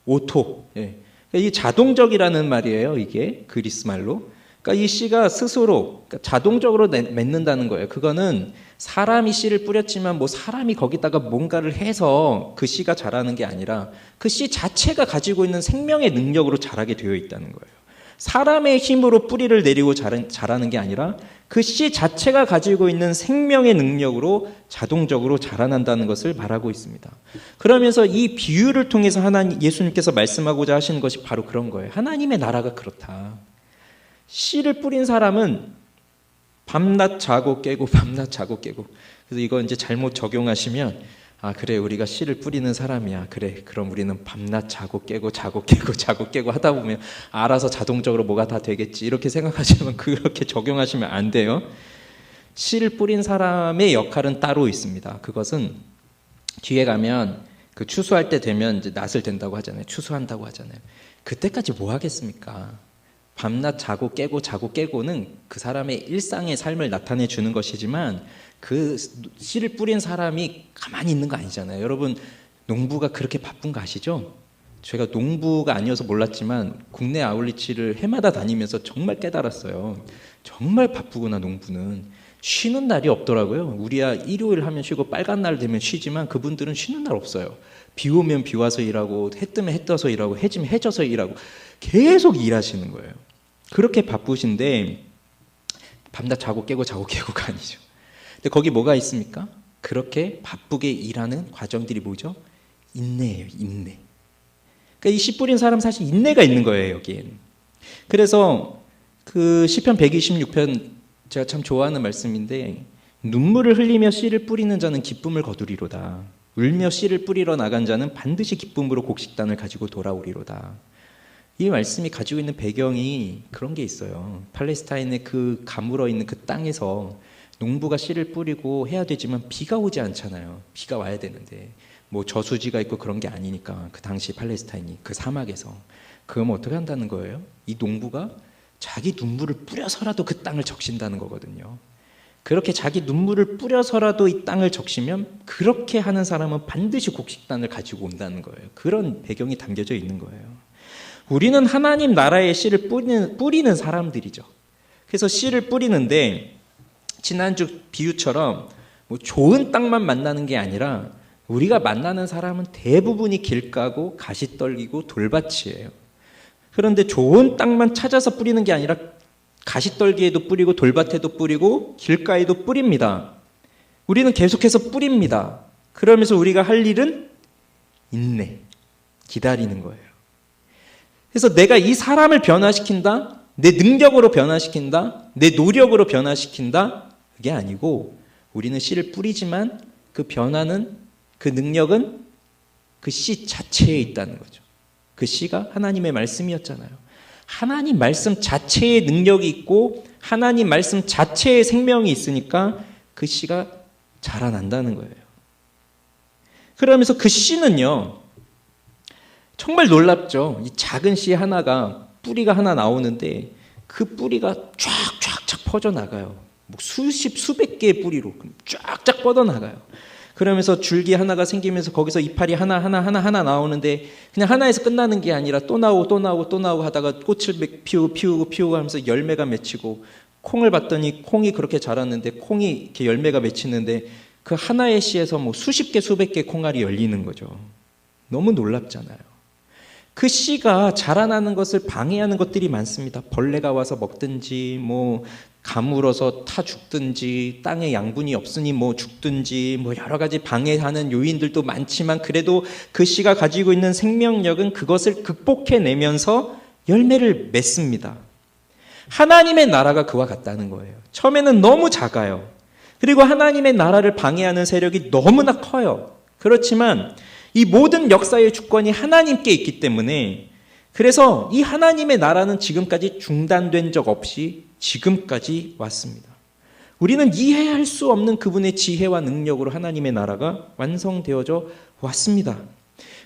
오토. 예. 이 자동적이라는 말이에요. 이게 그리스 말로. 그러니까 이 씨가 스스로 그러니까 자동적으로 맺는다는 거예요. 그거는 사람이 씨를 뿌렸지만 뭐 사람이 거기다가 뭔가를 해서 그 씨가 자라는 게 아니라 그 씨 자체가 가지고 있는 생명의 능력으로 자라게 되어 있다는 거예요. 사람의 힘으로 뿌리를 내리고 자라는 게 아니라 그 씨 자체가 가지고 있는 생명의 능력으로 자동적으로 자라난다는 것을 말하고 있습니다. 그러면서 이 비유를 통해서 예수님께서 말씀하고자 하시는 것이 바로 그런 거예요. 하나님의 나라가 그렇다. 씨를 뿌린 사람은 밤낮 자고 깨고 밤낮 자고 깨고 그래서 이거 이제 잘못 적용하시면 그래 우리가 씨를 뿌리는 사람이야. 그래 그럼 우리는 밤낮 자고 깨고 하다 보면 알아서 자동적으로 뭐가 다 되겠지 이렇게 생각하시면 그렇게 적용하시면 안 돼요. 씨를 뿌린 사람의 역할은 따로 있습니다. 그것은 뒤에 가면 그 추수할 때 되면 이제 낫을 된다고 하잖아요. 추수한다고 하잖아요. 그때까지 뭐 하겠습니까? 밤낮 자고 깨고는 그 사람의 일상의 삶을 나타내 주는 것이지만 그 씨를 뿌린 사람이 가만히 있는 거 아니잖아요. 여러분 농부가 그렇게 바쁜 거 아시죠? 제가 농부가 아니어서 몰랐지만 국내 아울리치를 해마다 다니면서 정말 깨달았어요. 정말 바쁘구나 농부는. 쉬는 날이 없더라고요. 우리야 일요일 하면 쉬고 빨간 날 되면 쉬지만 그분들은 쉬는 날 없어요. 비 오면 비 와서 일하고 해 뜨면 해 떠서 일하고 해 지면 해 져서 일하고 계속 일하시는 거예요. 그렇게 바쁘신데 밤낮 자고 깨고가 아니죠. 근데 거기 뭐가 있습니까? 그렇게 바쁘게 일하는 과정들이 뭐죠? 인내예요. 인내. 그러니까 이 씨 뿌린 사람 사실 인내가 있는 거예요. 여기엔. 그래서 그 시편 126편 제가 참 좋아하는 말씀인데 눈물을 흘리며 씨를 뿌리는 자는 기쁨을 거두리로다. 울며 씨를 뿌리러 나간 자는 반드시 기쁨으로 곡식단을 가지고 돌아오리로다. 이 말씀이 가지고 있는 배경이 그런 게 있어요. 팔레스타인의 그 가물어 있는 그 땅에서 농부가 씨를 뿌리고 해야 되지만 비가 오지 않잖아요. 비가 와야 되는데 뭐 저수지가 있고 그런 게 아니니까 그 당시 팔레스타인이 그 사막에서 그러면 어떻게 한다는 거예요? 이 농부가 자기 눈물을 뿌려서라도 그 땅을 적신다는 거거든요. 그렇게 자기 눈물을 뿌려서라도 이 땅을 적시면 그렇게 하는 사람은 반드시 곡식단을 가지고 온다는 거예요. 그런 배경이 담겨져 있는 거예요. 우리는 하나님 나라의 씨를 뿌리는 사람들이죠. 그래서 씨를 뿌리는데 지난주 비유처럼 뭐 좋은 땅만 만나는 게 아니라 우리가 만나는 사람은 대부분이 길가고 가시떨기고 돌밭이에요. 그런데 좋은 땅만 찾아서 뿌리는 게 아니라 가시떨기에도 뿌리고 돌밭에도 뿌리고 길가에도 뿌립니다. 우리는 계속해서 뿌립니다. 그러면서 우리가 할 일은 인내, 기다리는 거예요. 그래서 내가 이 사람을 변화시킨다, 내 능력으로 변화시킨다, 내 노력으로 변화시킨다, 그게 아니고 우리는 씨를 뿌리지만 그 변화는, 그 능력은 그 씨 자체에 있다는 거죠. 그 씨가 하나님의 말씀이었잖아요. 하나님 말씀 자체의 능력이 있고 하나님 말씀 자체의 생명이 있으니까 그 씨가 자라난다는 거예요. 그러면서 그 씨는요, 정말 놀랍죠. 이 작은 씨 하나가 뿌리가 하나 나오는데 그 뿌리가 쫙쫙쫙 퍼져나가요. 뭐 수십 수백 개의 뿌리로 쫙쫙 뻗어나가요. 그러면서 줄기 하나가 생기면서 거기서 이파리 하나 나오는데 그냥 하나에서 끝나는 게 아니라 또 나오고 하다가 꽃을 피우고 하면서 열매가 맺히고, 콩을 봤더니 콩이 그렇게 자랐는데 콩이 이렇게 열매가 맺히는데 그 하나의 씨에서 뭐 수십 개 수백 개 콩알이 열리는 거죠. 너무 놀랍잖아요. 그 씨가 자라나는 것을 방해하는 것들이 많습니다. 벌레가 와서 먹든지, 뭐 가물어서 타 죽든지, 땅에 양분이 없으니 뭐 죽든지, 뭐 여러 가지 방해하는 요인들도 많지만 그래도 그 씨가 가지고 있는 생명력은 그것을 극복해내면서 열매를 맺습니다. 하나님의 나라가 그와 같다는 거예요. 처음에는 너무 작아요. 그리고 하나님의 나라를 방해하는 세력이 너무나 커요. 그렇지만 이 모든 역사의 주권이 하나님께 있기 때문에, 그래서 이 하나님의 나라는 지금까지 중단된 적 없이 지금까지 왔습니다. 우리는 이해할 수 없는 그분의 지혜와 능력으로 하나님의 나라가 완성되어져 왔습니다.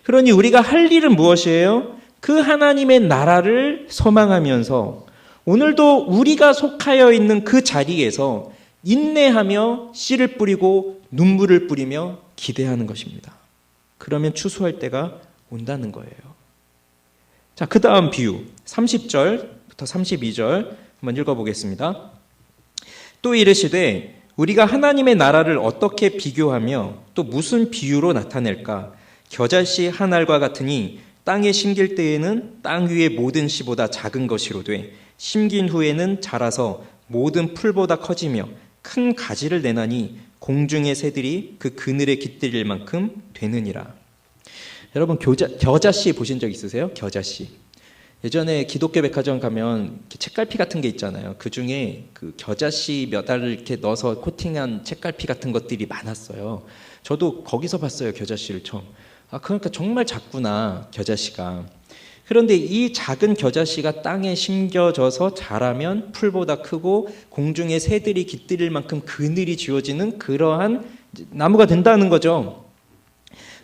그러니 우리가 할 일은 무엇이에요? 그 하나님의 나라를 소망하면서 오늘도 우리가 속하여 있는 그 자리에서 인내하며 씨를 뿌리고 눈물을 뿌리며 기대하는 것입니다. 그러면 추수할 때가 온다는 거예요. 자, 그 다음 비유 30절부터 32절 한번 읽어보겠습니다. 또 이르시되 우리가 하나님의 나라를 어떻게 비교하며 또 무슨 비유로 나타낼까? 겨자씨 한 알과 같으니 땅에 심길 때에는 땅 위의 모든 씨보다 작은 것이로되 심긴 후에는 자라서 모든 풀보다 커지며 큰 가지를 내나니 공중의 새들이 그 그늘에 깃들일 만큼 되느니라. 여러분 겨자씨 보신 적 있으세요? 겨자씨. 예전에 기독교 백화점 가면 책갈피 같은 게 있잖아요. 그 중에 그 겨자씨 몇 알을 이렇게 넣어서 코팅한 책갈피 같은 것들이 많았어요. 저도 거기서 봤어요, 겨자씨를 처음. 아, 그러니까 정말 작구나, 겨자씨가. 그런데 이 작은 겨자씨가 땅에 심겨져서 자라면 풀보다 크고 공중의 새들이 깃들일 만큼 그늘이 지어지는 그러한 나무가 된다는 거죠.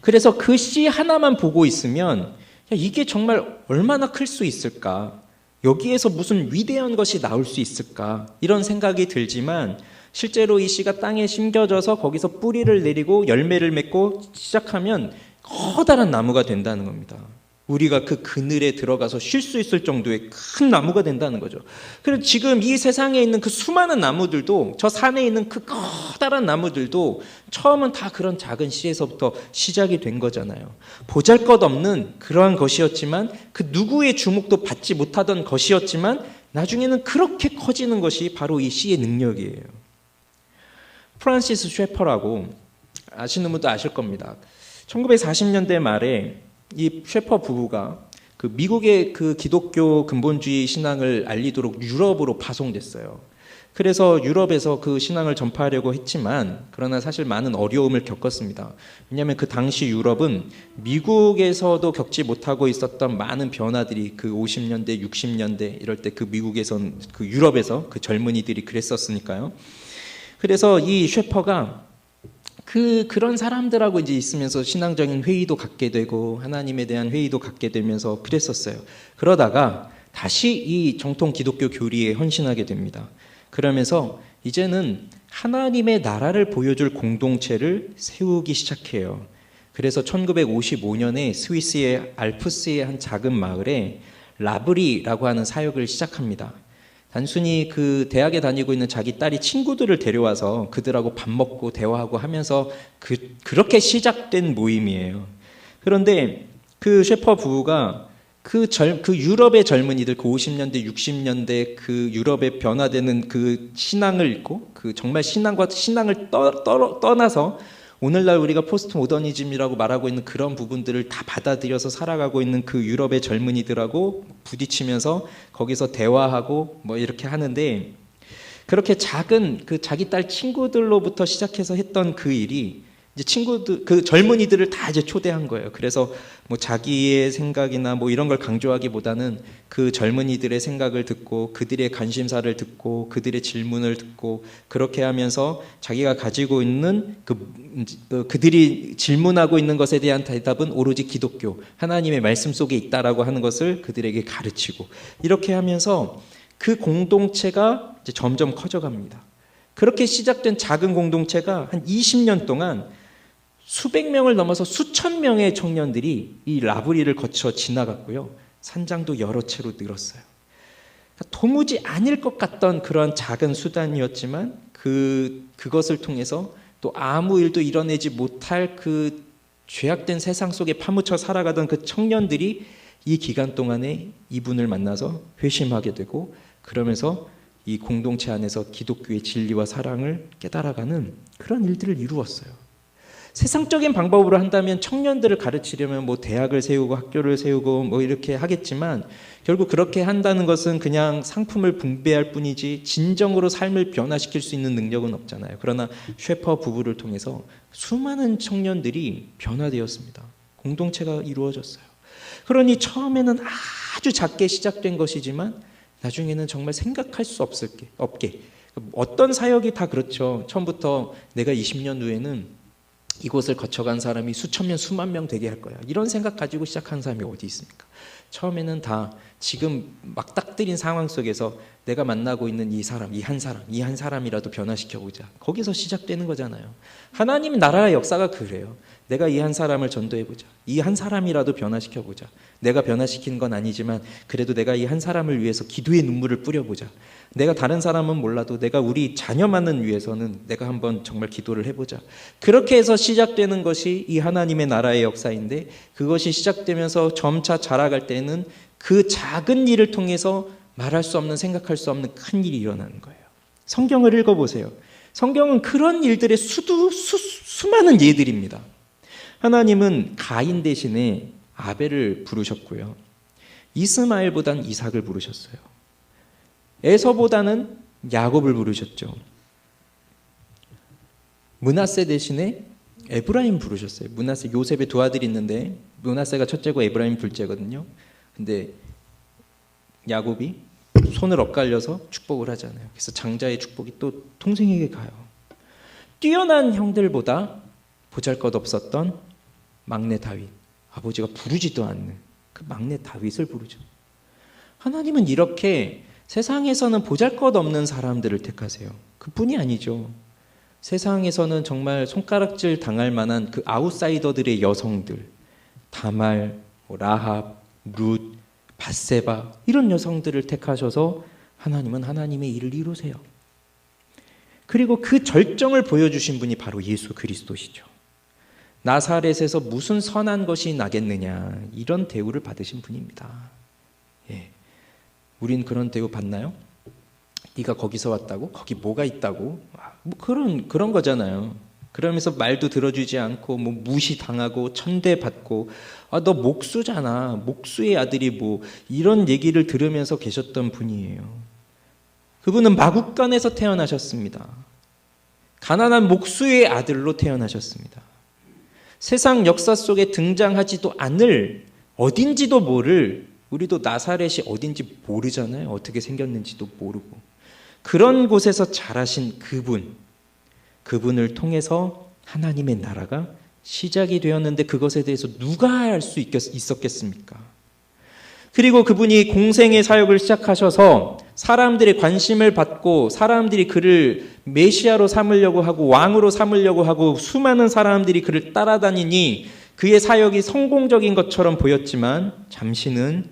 그래서 그 씨 하나만 보고 있으면 이게 정말 얼마나 클 수 있을까? 여기에서 무슨 위대한 것이 나올 수 있을까? 이런 생각이 들지만 실제로 이 씨가 땅에 심겨져서 거기서 뿌리를 내리고 열매를 맺고 시작하면 커다란 나무가 된다는 겁니다. 우리가 그 그늘에 들어가서 쉴 수 있을 정도의 큰 나무가 된다는 거죠. 그래서 지금 이 세상에 있는 그 수많은 나무들도, 저 산에 있는 그 커다란 나무들도 처음은 다 그런 작은 씨에서부터 시작이 된 거잖아요. 보잘것없는 그러한 것이었지만, 그 누구의 주목도 받지 못하던 것이었지만 나중에는 그렇게 커지는 것이 바로 이 씨의 능력이에요. 프란시스 셰퍼라고 아시는 분도 아실 겁니다. 1940년대 말에 이 셰퍼 부부가 그 미국의 그 기독교 근본주의 신앙을 알리도록 유럽으로 파송됐어요. 그래서 유럽에서 그 신앙을 전파하려고 했지만 그러나 사실 많은 어려움을 겪었습니다. 왜냐하면 그 당시 유럽은 미국에서도 겪지 못하고 있었던 많은 변화들이 그 50년대, 60년대 이럴 때 그 미국에선, 그 유럽에서 그 젊은이들이 그랬었으니까요. 그래서 이 셰퍼가 그런 사람들하고 이제 있으면서 신앙적인 회의도 갖게 되고 하나님에 대한 회의도 갖게 되면서 그랬었어요. 그러다가 다시 이 정통 기독교 교리에 헌신하게 됩니다. 그러면서 이제는 하나님의 나라를 보여줄 공동체를 세우기 시작해요. 그래서 1955년에 스위스의 알프스의 한 작은 마을에 라브리라고 하는 사역을 시작합니다. 단순히 그 대학에 다니고 있는 자기 딸이 친구들을 데려와서 그들하고 밥 먹고 대화하고 하면서 그렇게 시작된 모임이에요. 그런데 그 셰퍼 부부가 그 유럽의 젊은이들, 그 50년대, 60년대 그 유럽에 변화되는 그 신앙을 읽고, 그 정말 신앙을 떠나서 오늘날 우리가 포스트 모더니즘이라고 말하고 있는 그런 부분들을 다 받아들여서 살아가고 있는 그 유럽의 젊은이들하고 부딪히면서 거기서 대화하고 뭐 이렇게 하는데, 그렇게 작은 그 자기 딸 친구들로부터 시작해서 했던 그 일이 이제 친구들, 그 젊은이들을 다 이제 초대한 거예요. 그래서 뭐 자기의 생각이나 뭐 이런 걸 강조하기보다는 그 젊은이들의 생각을 듣고 그들의 관심사를 듣고 그들의 질문을 듣고 그렇게 하면서 자기가 가지고 있는 그들이 질문하고 있는 것에 대한 대답은 오로지 기독교, 하나님의 말씀 속에 있다라고 하는 것을 그들에게 가르치고 이렇게 하면서 그 공동체가 이제 점점 커져갑니다. 그렇게 시작된 작은 공동체가 한 20년 동안 수백 명을 넘어서 수천 명의 청년들이 이 라브리를 거쳐 지나갔고요. 산장도 여러 채로 늘었어요. 도무지 아닐 것 같던 그런 작은 수단이었지만 그것을 통해서 또 아무 일도 이뤄내지 못할 그 죄악된 세상 속에 파묻혀 살아가던 그 청년들이 이 기간 동안에 이분을 만나서 회심하게 되고 그러면서 이 공동체 안에서 기독교의 진리와 사랑을 깨달아가는 그런 일들을 이루었어요. 세상적인 방법으로 한다면 청년들을 가르치려면 뭐 대학을 세우고 학교를 세우고 뭐 이렇게 하겠지만 결국 그렇게 한다는 것은 그냥 상품을 분배할 뿐이지 진정으로 삶을 변화시킬 수 있는 능력은 없잖아요. 그러나 셰퍼 부부를 통해서 수많은 청년들이 변화되었습니다. 공동체가 이루어졌어요. 그러니 처음에는 아주 작게 시작된 것이지만 나중에는 정말 생각할 수 없게 어떤 사역이 다 그렇죠. 처음부터 내가 20년 후에는 이곳을 거쳐간 사람이 수천 명, 수만 명 되게 할 거야. 이런 생각 가지고 시작한 사람이 어디 있습니까? 처음에는 다 지금 막닥뜨린 상황 속에서 내가 만나고 있는 이 사람, 이 한 사람이라도 변화시켜보자. 거기서 시작되는 거잖아요. 하나님 나라의 역사가 그래요. 내가 이 한 사람을 전도해보자. 이 한 사람이라도 변화시켜보자. 내가 변화시킨 건 아니지만 그래도 내가 이 한 사람을 위해서 기도의 눈물을 뿌려보자. 내가 다른 사람은 몰라도 내가 우리 자녀만을 위해서는 내가 한번 정말 기도를 해보자. 그렇게 해서 시작되는 것이 이 하나님의 나라의 역사인데 그것이 시작되면서 점차 자라갈 때는 그 작은 일을 통해서 말할 수 없는 생각할 수 없는 큰 일이 일어나는 거예요. 성경을 읽어보세요. 성경은 그런 일들의 수많은 예들입니다. 하나님은 가인 대신에 아벨을 부르셨고요. 이스마엘보단 이삭을 부르셨어요. 에서보다는 야곱을 부르셨죠. 므낫세 대신에 에브라임 부르셨어요. 므낫세, 요셉의 두 아들이 있는데 므낫세가 첫째고 에브라임 둘째거든요. 근데 야곱이 손을 엇갈려서 축복을 하잖아요. 그래서 장자의 축복이 또 동생에게 가요. 뛰어난 형들보다 보잘것없었던 막내 다윗, 아버지가 부르지도 않는 그 막내 다윗을 부르죠. 하나님은 이렇게 세상에서는 보잘것없는 사람들을 택하세요. 그뿐이 아니죠. 세상에서는 정말 손가락질 당할 만한 그 아웃사이더들의 여성들, 다말, 라합, 룻, 밧세바 이런 여성들을 택하셔서 하나님은 하나님의 일을 이루세요. 그리고 그 절정을 보여주신 분이 바로 예수 그리스도시죠. 나사렛에서 무슨 선한 것이 나겠느냐 이런 대우를 받으신 분입니다. 예. 우린 그런 대우 받나요? 네가 거기서 왔다고? 거기 뭐가 있다고? 뭐 그런 거잖아요. 그러면서 말도 들어주지 않고 뭐 무시당하고 천대받고 너 목수잖아. 목수의 아들이 뭐 이런 얘기를 들으면서 계셨던 분이에요. 그분은 마국간에서 태어나셨습니다. 가난한 목수의 아들로 태어나셨습니다. 세상 역사 속에 등장하지도 않을 어딘지도 모를 우리도 나사렛이 어딘지 모르잖아요. 어떻게 생겼는지도 모르고. 그런 곳에서 자라신 그분을 통해서 하나님의 나라가 시작이 되었는데 그것에 대해서 누가 알 수 있었겠습니까? 그리고 그분이 공생의 사역을 시작하셔서 사람들의 관심을 받고 사람들이 그를 메시아로 삼으려고 하고 왕으로 삼으려고 하고 수많은 사람들이 그를 따라다니니 그의 사역이 성공적인 것처럼 보였지만 잠시는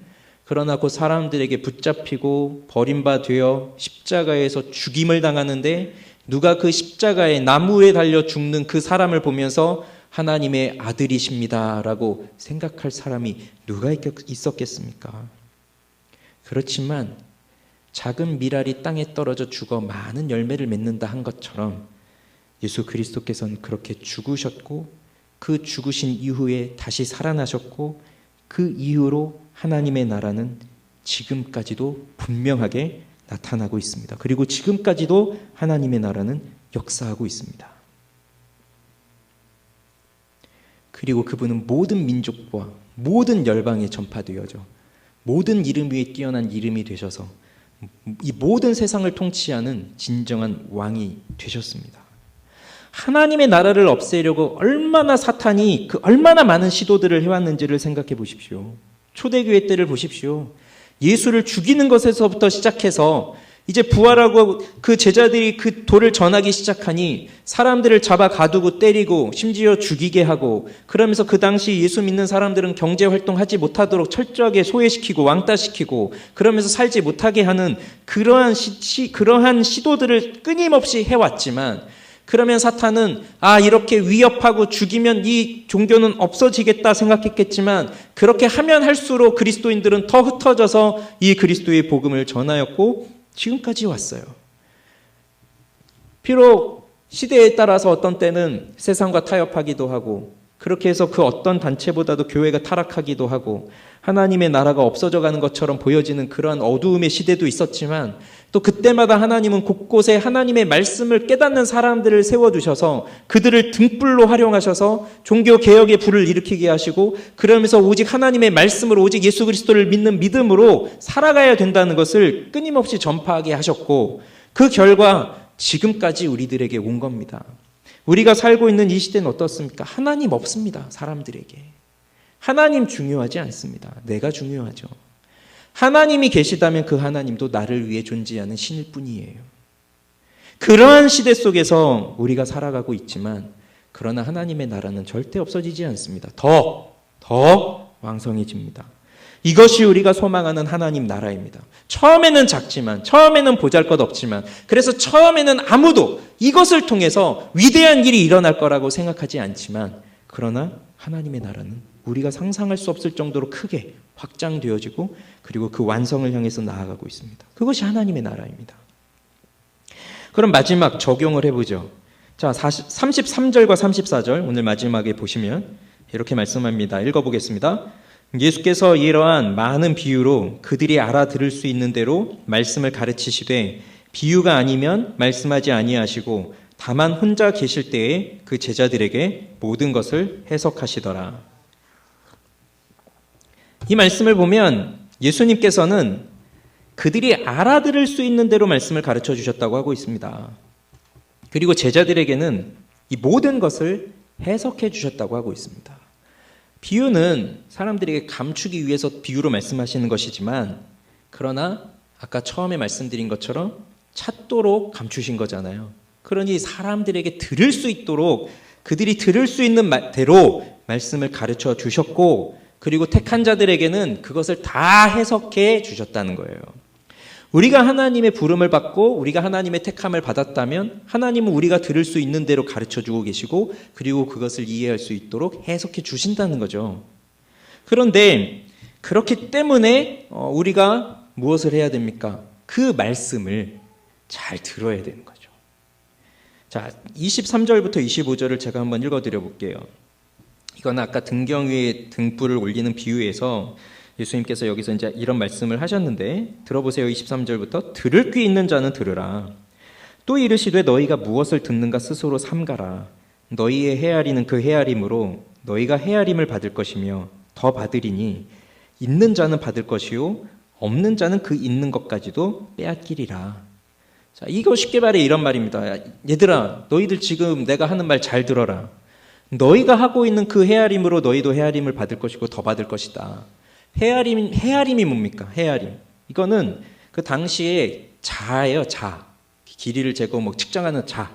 그러나 그 사람들에게 붙잡히고 버림받아 십자가에서 죽임을 당하는데 누가 그 십자가에 나무에 달려 죽는 그 사람을 보면서 하나님의 아들이십니다라고 생각할 사람이 누가 있었겠습니까? 그렇지만 작은 밀알이 땅에 떨어져 죽어 많은 열매를 맺는다 한 것처럼 예수 그리스도께서는 그렇게 죽으셨고 그 죽으신 이후에 다시 살아나셨고 그 이후로 하나님의 나라는 지금까지도 분명하게 나타나고 있습니다. 그리고 지금까지도 하나님의 나라는 역사하고 있습니다. 그리고 그분은 모든 민족과 모든 열방에 전파되어져 모든 이름 위에 뛰어난 이름이 되셔서 이 모든 세상을 통치하는 진정한 왕이 되셨습니다. 하나님의 나라를 없애려고 얼마나 사탄이 얼마나 많은 시도들을 해왔는지를 생각해 보십시오. 초대교회 때를 보십시오. 예수를 죽이는 것에서부터 시작해서 이제 부활하고 그 제자들이 그 도를 전하기 시작하니 사람들을 잡아 가두고 때리고 심지어 죽이게 하고, 그러면서 그 당시 예수 믿는 사람들은 경제 활동하지 못하도록 철저하게 소외시키고 왕따시키고 그러면서 살지 못하게 하는 그러한 시도들을 끊임없이 해왔지만, 그러면 사탄은 이렇게 위협하고 죽이면 이 종교는 없어지겠다 생각했겠지만, 그렇게 하면 할수록 그리스도인들은 더 흩어져서 이 그리스도의 복음을 전하였고 지금까지 왔어요. 비록 시대에 따라서 어떤 때는 세상과 타협하기도 하고, 그렇게 해서 그 어떤 단체보다도 교회가 타락하기도 하고 하나님의 나라가 없어져 가는 것처럼 보여지는 그러한 어두움의 시대도 있었지만, 또 그때마다 하나님은 곳곳에 하나님의 말씀을 깨닫는 사람들을 세워두셔서 그들을 등불로 활용하셔서 종교개혁의 불을 일으키게 하시고, 그러면서 오직 하나님의 말씀으로 오직 예수 그리스도를 믿는 믿음으로 살아가야 된다는 것을 끊임없이 전파하게 하셨고, 그 결과 지금까지 우리들에게 온 겁니다. 우리가 살고 있는 이 시대는 어떻습니까? 하나님 없습니다. 사람들에게. 하나님 중요하지 않습니다. 내가 중요하죠. 하나님이 계시다면 그 하나님도 나를 위해 존재하는 신일 뿐이에요. 그러한 시대 속에서 우리가 살아가고 있지만, 그러나 하나님의 나라는 절대 없어지지 않습니다. 더 왕성해집니다. 이것이 우리가 소망하는 하나님 나라입니다. 처음에는 작지만, 처음에는 보잘것없지만, 그래서 처음에는 아무도 이것을 통해서 위대한 일이 일어날 거라고 생각하지 않지만, 그러나 하나님의 나라는 우리가 상상할 수 없을 정도로 크게 확장되어지고, 그리고 그 완성을 향해서 나아가고 있습니다. 그것이 하나님의 나라입니다. 그럼 마지막 적용을 해보죠. 자, 33절과 34절 오늘 마지막에 보시면 이렇게 말씀합니다. 읽어보겠습니다. 예수께서 이러한 많은 비유로 그들이 알아들을 수 있는 대로 말씀을 가르치시되, 비유가 아니면 말씀하지 아니하시고 다만 혼자 계실 때에 그 제자들에게 모든 것을 해석하시더라. 이 말씀을 보면 예수님께서는 그들이 알아들을 수 있는 대로 말씀을 가르쳐 주셨다고 하고 있습니다. 그리고 제자들에게는 이 모든 것을 해석해 주셨다고 하고 있습니다. 비유는 사람들에게 감추기 위해서 비유로 말씀하시는 것이지만, 그러나 아까 처음에 말씀드린 것처럼 찾도록 감추신 거잖아요. 그러니 사람들에게 들을 수 있도록 그들이 들을 수 있는 대로 말씀을 가르쳐 주셨고, 그리고 택한 자들에게는 그것을 다 해석해 주셨다는 거예요. 우리가 하나님의 부름을 받고 우리가 하나님의 택함을 받았다면 하나님은 우리가 들을 수 있는 대로 가르쳐주고 계시고, 그리고 그것을 이해할 수 있도록 해석해 주신다는 거죠. 그런데 그렇기 때문에 우리가 무엇을 해야 됩니까? 그 말씀을 잘 들어야 되는 거죠. 자, 23절부터 25절을 제가 한번 읽어드려 볼게요. 이건 아까 등경 위에 등불을 올리는 비유에서 예수님께서 여기서 이제 이런 말씀을 하셨는데, 들어보세요. 23절부터 들을 귀 있는 자는 들으라. 또 이르시되 너희가 무엇을 듣는가 스스로 삼가라. 너희의 헤아리는 그 헤아림으로 너희가 헤아림을 받을 것이며 더 받으리니, 있는 자는 받을 것이요 없는 자는 그 있는 것까지도 빼앗기리라. 자, 이거 쉽게 말해 이런 말입니다. 얘들아, 너희들 지금 내가 하는 말 잘 들어라. 너희가 하고 있는 그 헤아림으로 너희도 헤아림을 받을 것이고 더 받을 것이다. 헤아림이 뭡니까? 헤아림. 이거는 그 당시에 자예요, 자. 길이를 재고 측정하는 자.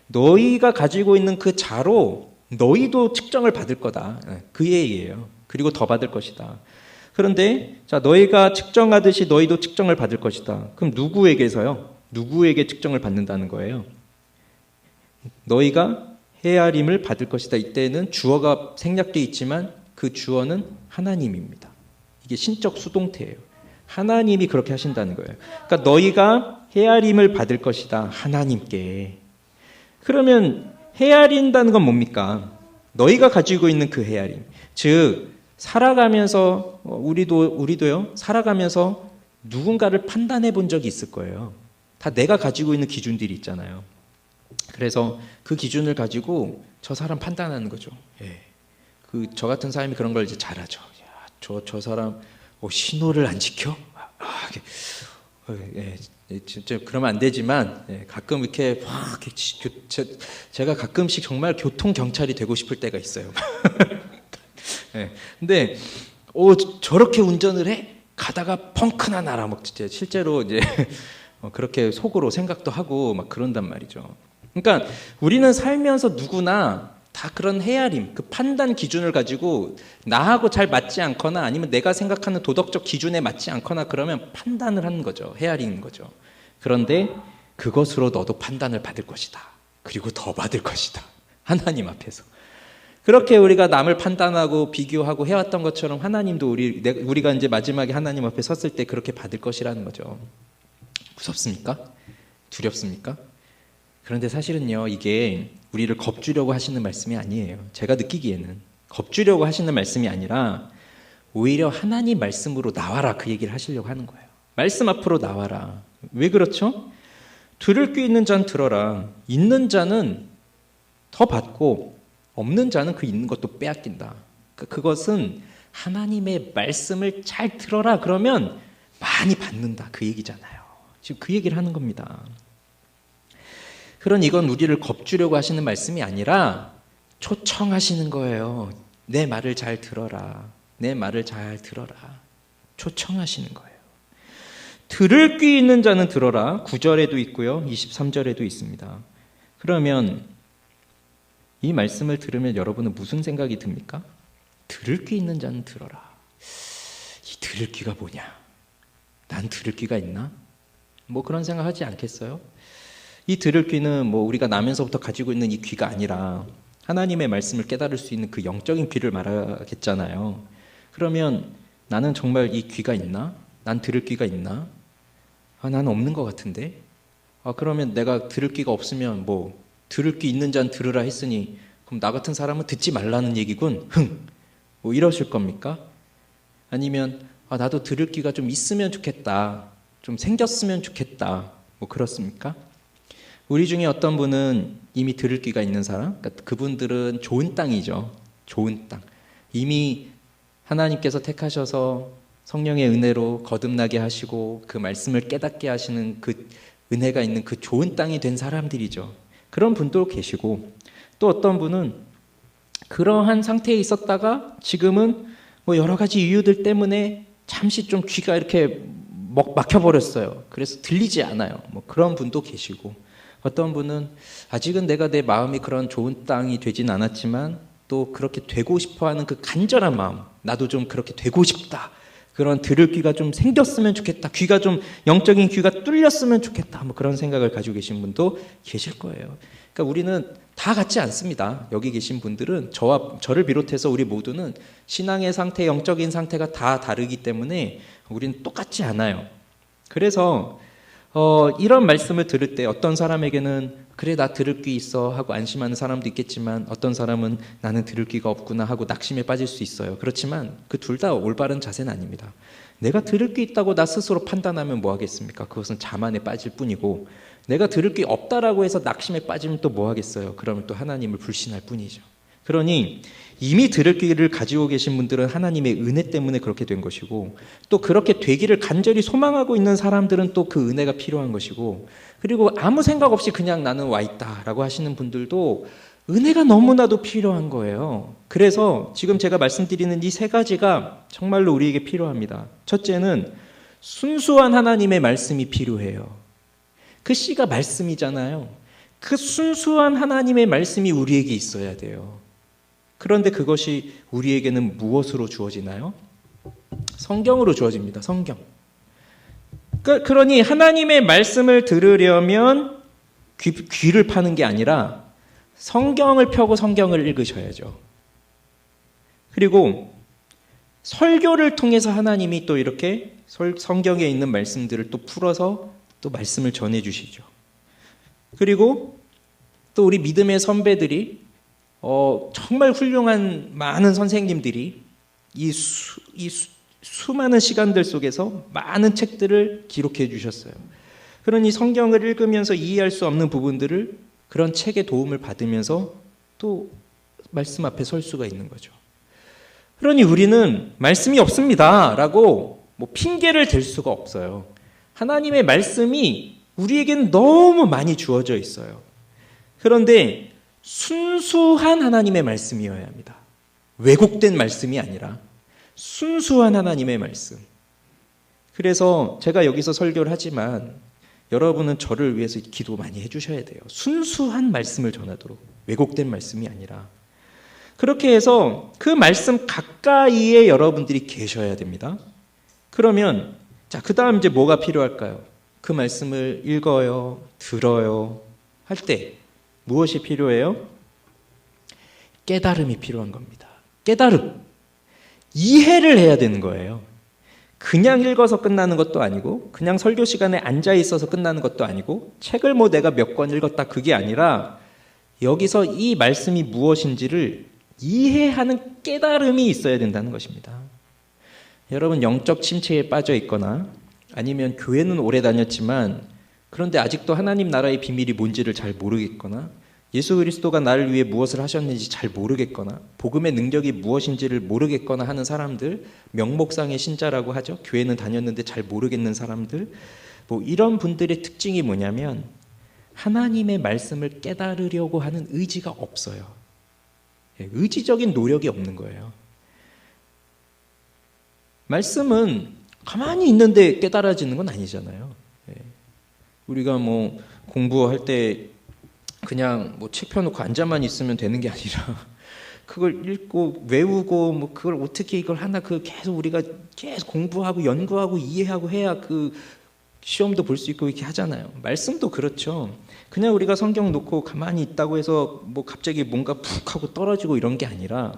너희가 가지고 있는 그 자로 너희도 측정을 받을 거다. 그 얘기예요. 그리고 더 받을 것이다. 그런데 자, 너희가 측정하듯이 너희도 측정을 받을 것이다. 그럼 누구에게서요? 누구에게 측정을 받는다는 거예요? 너희가 헤아림을 받을 것이다. 이때는 주어가 생략되어 있지만 그 주어는 하나님입니다. 이게 신적 수동태예요. 하나님이 그렇게 하신다는 거예요. 그러니까 너희가 헤아림을 받을 것이다. 하나님께. 그러면 헤아린다는 건 뭡니까? 너희가 가지고 있는 그 헤아림. 즉 살아가면서 우리도요. 살아가면서 누군가를 판단해 본 적이 있을 거예요. 다 내가 가지고 있는 기준들이 있잖아요. 그래서 그 기준을 가지고 저 사람 판단하는 거죠. 예. 저 같은 사람이 그런 걸 이제 잘하죠. 야, 저 사람 신호를 안 지켜? 진짜 그러면 안 되지만 가끔 이렇게 막 제가 가끔씩 정말 교통 경찰이 되고 싶을 때가 있어요. 근데 저렇게 운전을 해? 가다가 펑크나 나라 막 진짜 실제로 이제 그렇게 속으로 생각도 하고 막 그런단 말이죠. 그러니까 우리는 살면서 누구나 다 그런 헤아림, 그 판단 기준을 가지고 나하고 잘 맞지 않거나 아니면 내가 생각하는 도덕적 기준에 맞지 않거나 그러면 판단을 하는 거죠. 헤아리는 거죠. 그런데 그것으로 너도 판단을 받을 것이다. 그리고 더 받을 것이다. 하나님 앞에서. 그렇게 우리가 남을 판단하고 비교하고 해왔던 것처럼 하나님도 우리가 이제 마지막에 하나님 앞에 섰을 때 그렇게 받을 것이라는 거죠. 무섭습니까? 두렵습니까? 그런데 사실은요, 이게 우리를 겁주려고 하시는 말씀이 아니에요. 제가 느끼기에는 겁주려고 하시는 말씀이 아니라 오히려 하나님 말씀으로 나와라, 그 얘기를 하시려고 하는 거예요. 말씀 앞으로 나와라. 왜 그렇죠? 들을 귀 있는 자는 들어라. 있는 자는 더 받고 없는 자는 그 있는 것도 빼앗긴다. 그것은 하나님의 말씀을 잘 들어라 그러면 많이 받는다, 그 얘기잖아요. 지금 그 얘기를 하는 겁니다. 그런 이건 우리를 겁주려고 하시는 말씀이 아니라 초청하시는 거예요. 내 말을 잘 들어라. 내 말을 잘 들어라. 초청하시는 거예요. 들을 귀 있는 자는 들어라. 9절에도 있고요. 23절에도 있습니다. 그러면 이 말씀을 들으면 여러분은 무슨 생각이 듭니까? 들을 귀 있는 자는 들어라. 이 들을 귀가 뭐냐? 난 들을 귀가 있나? 뭐 그런 생각하지 않겠어요? 이 들을 귀는 우리가 나면서부터 가지고 있는 이 귀가 아니라 하나님의 말씀을 깨달을 수 있는 그 영적인 귀를 말하겠잖아요. 그러면 나는 정말 이 귀가 있나? 난 들을 귀가 있나? 난 없는 것 같은데? 그러면 내가 들을 귀가 없으면 들을 귀 있는 자는 들으라 했으니 그럼 나 같은 사람은 듣지 말라는 얘기군. 이러실 겁니까? 아니면 나도 들을 귀가 좀 있으면 좋겠다. 좀 생겼으면 좋겠다. 그렇습니까? 우리 중에 어떤 분은 이미 들을 귀가 있는 사람, 그러니까 그분들은 좋은 땅이죠. 좋은 땅. 이미 하나님께서 택하셔서 성령의 은혜로 거듭나게 하시고 그 말씀을 깨닫게 하시는 그 은혜가 있는 그 좋은 땅이 된 사람들이죠. 그런 분도 계시고, 또 어떤 분은 그러한 상태에 있었다가 지금은 여러 가지 이유들 때문에 잠시 좀 귀가 이렇게 막혀버렸어요. 그래서 들리지 않아요. 그런 분도 계시고, 어떤 분은 아직은 내가 내 마음이 그런 좋은 땅이 되진 않았지만 또 그렇게 되고 싶어하는 그 간절한 마음, 나도 좀 그렇게 되고 싶다. 그런 들을 귀가 좀 생겼으면 좋겠다. 귀가 좀 영적인 귀가 뚫렸으면 좋겠다. 그런 생각을 가지고 계신 분도 계실 거예요. 그러니까 우리는 다 같지 않습니다. 여기 계신 분들은 저를 비롯해서 우리 모두는 신앙의 상태, 영적인 상태가 다 다르기 때문에 우리는 똑같지 않아요. 그래서 이런 말씀을 들을 때 어떤 사람에게는 그래 나 들을 귀 있어 하고 안심하는 사람도 있겠지만 어떤 사람은 나는 들을 귀가 없구나 하고 낙심에 빠질 수 있어요. 그렇지만 그 둘 다 올바른 자세는 아닙니다. 내가 들을 귀 있다고 나 스스로 판단하면 뭐 하겠습니까? 그것은 자만에 빠질 뿐이고, 내가 들을 귀 없다라고 해서 낙심에 빠지면 또 뭐 하겠어요? 그러면 또 하나님을 불신할 뿐이죠. 그러니 이미 들을 귀를 가지고 계신 분들은 하나님의 은혜 때문에 그렇게 된 것이고, 또 그렇게 되기를 간절히 소망하고 있는 사람들은 또 그 은혜가 필요한 것이고, 그리고 아무 생각 없이 그냥 나는 와 있다라고 하시는 분들도 은혜가 너무나도 필요한 거예요. 그래서 지금 제가 말씀드리는 이 세 가지가 정말로 우리에게 필요합니다. 첫째는 순수한 하나님의 말씀이 필요해요. 그 씨가 말씀이잖아요. 그 순수한 하나님의 말씀이 우리에게 있어야 돼요. 그런데 그것이 우리에게는 무엇으로 주어지나요? 성경으로 주어집니다. 성경. 그러니 하나님의 말씀을 들으려면 귀를 파는 게 아니라 성경을 펴고 성경을 읽으셔야죠. 그리고 설교를 통해서 하나님이 또 이렇게 성경에 있는 말씀들을 또 풀어서 또 말씀을 전해 주시죠. 그리고 또 우리 믿음의 선배들이 정말 훌륭한 많은 선생님들이 이 수많은 시간들 속에서 많은 책들을 기록해 주셨어요. 그러니 성경을 읽으면서 이해할 수 없는 부분들을 그런 책의 도움을 받으면서 또 말씀 앞에 설 수가 있는 거죠. 그러니 우리는 말씀이 없습니다 라고 핑계를 댈 수가 없어요. 하나님의 말씀이 우리에게는 너무 많이 주어져 있어요. 그런데 순수한 하나님의 말씀이어야 합니다. 왜곡된 말씀이 아니라 순수한 하나님의 말씀. 그래서 제가 여기서 설교를 하지만 여러분은 저를 위해서 기도 많이 해주셔야 돼요. 순수한 말씀을 전하도록, 왜곡된 말씀이 아니라. 그렇게 해서 그 말씀 가까이에 여러분들이 계셔야 됩니다. 그러면 자, 그 다음 이제 뭐가 필요할까요? 그 말씀을 읽어요, 들어요 할 때 무엇이 필요해요? 깨달음이 필요한 겁니다. 깨달음. 이해를 해야 되는 거예요. 그냥 읽어서 끝나는 것도 아니고, 그냥 설교 시간에 앉아 있어서 끝나는 것도 아니고, 책을 내가 몇 권 읽었다 그게 아니라 여기서 이 말씀이 무엇인지를 이해하는 깨달음이 있어야 된다는 것입니다. 여러분, 영적 침체에 빠져 있거나 아니면 교회는 오래 다녔지만 그런데 아직도 하나님 나라의 비밀이 뭔지를 잘 모르겠거나, 예수 그리스도가 나를 위해 무엇을 하셨는지 잘 모르겠거나, 복음의 능력이 무엇인지를 모르겠거나 하는 사람들, 명목상의 신자라고 하죠. 교회는 다녔는데 잘 모르겠는 사람들, 이런 분들의 특징이 뭐냐면 하나님의 말씀을 깨달으려고 하는 의지가 없어요. 의지적인 노력이 없는 거예요. 말씀은 가만히 있는데 깨달아지는 건 아니잖아요. 우리가 공부할 때 그냥 책 펴놓고 앉아만 있으면 되는 게 아니라 그걸 읽고 외우고 그걸 어떻게 이걸 하나, 그 계속 우리가 계속 공부하고 연구하고 이해하고 해야 그 시험도 볼 수 있고 이렇게 하잖아요. 말씀도 그렇죠. 그냥 우리가 성경 놓고 가만히 있다고 해서 갑자기 뭔가 푹 하고 떨어지고 이런 게 아니라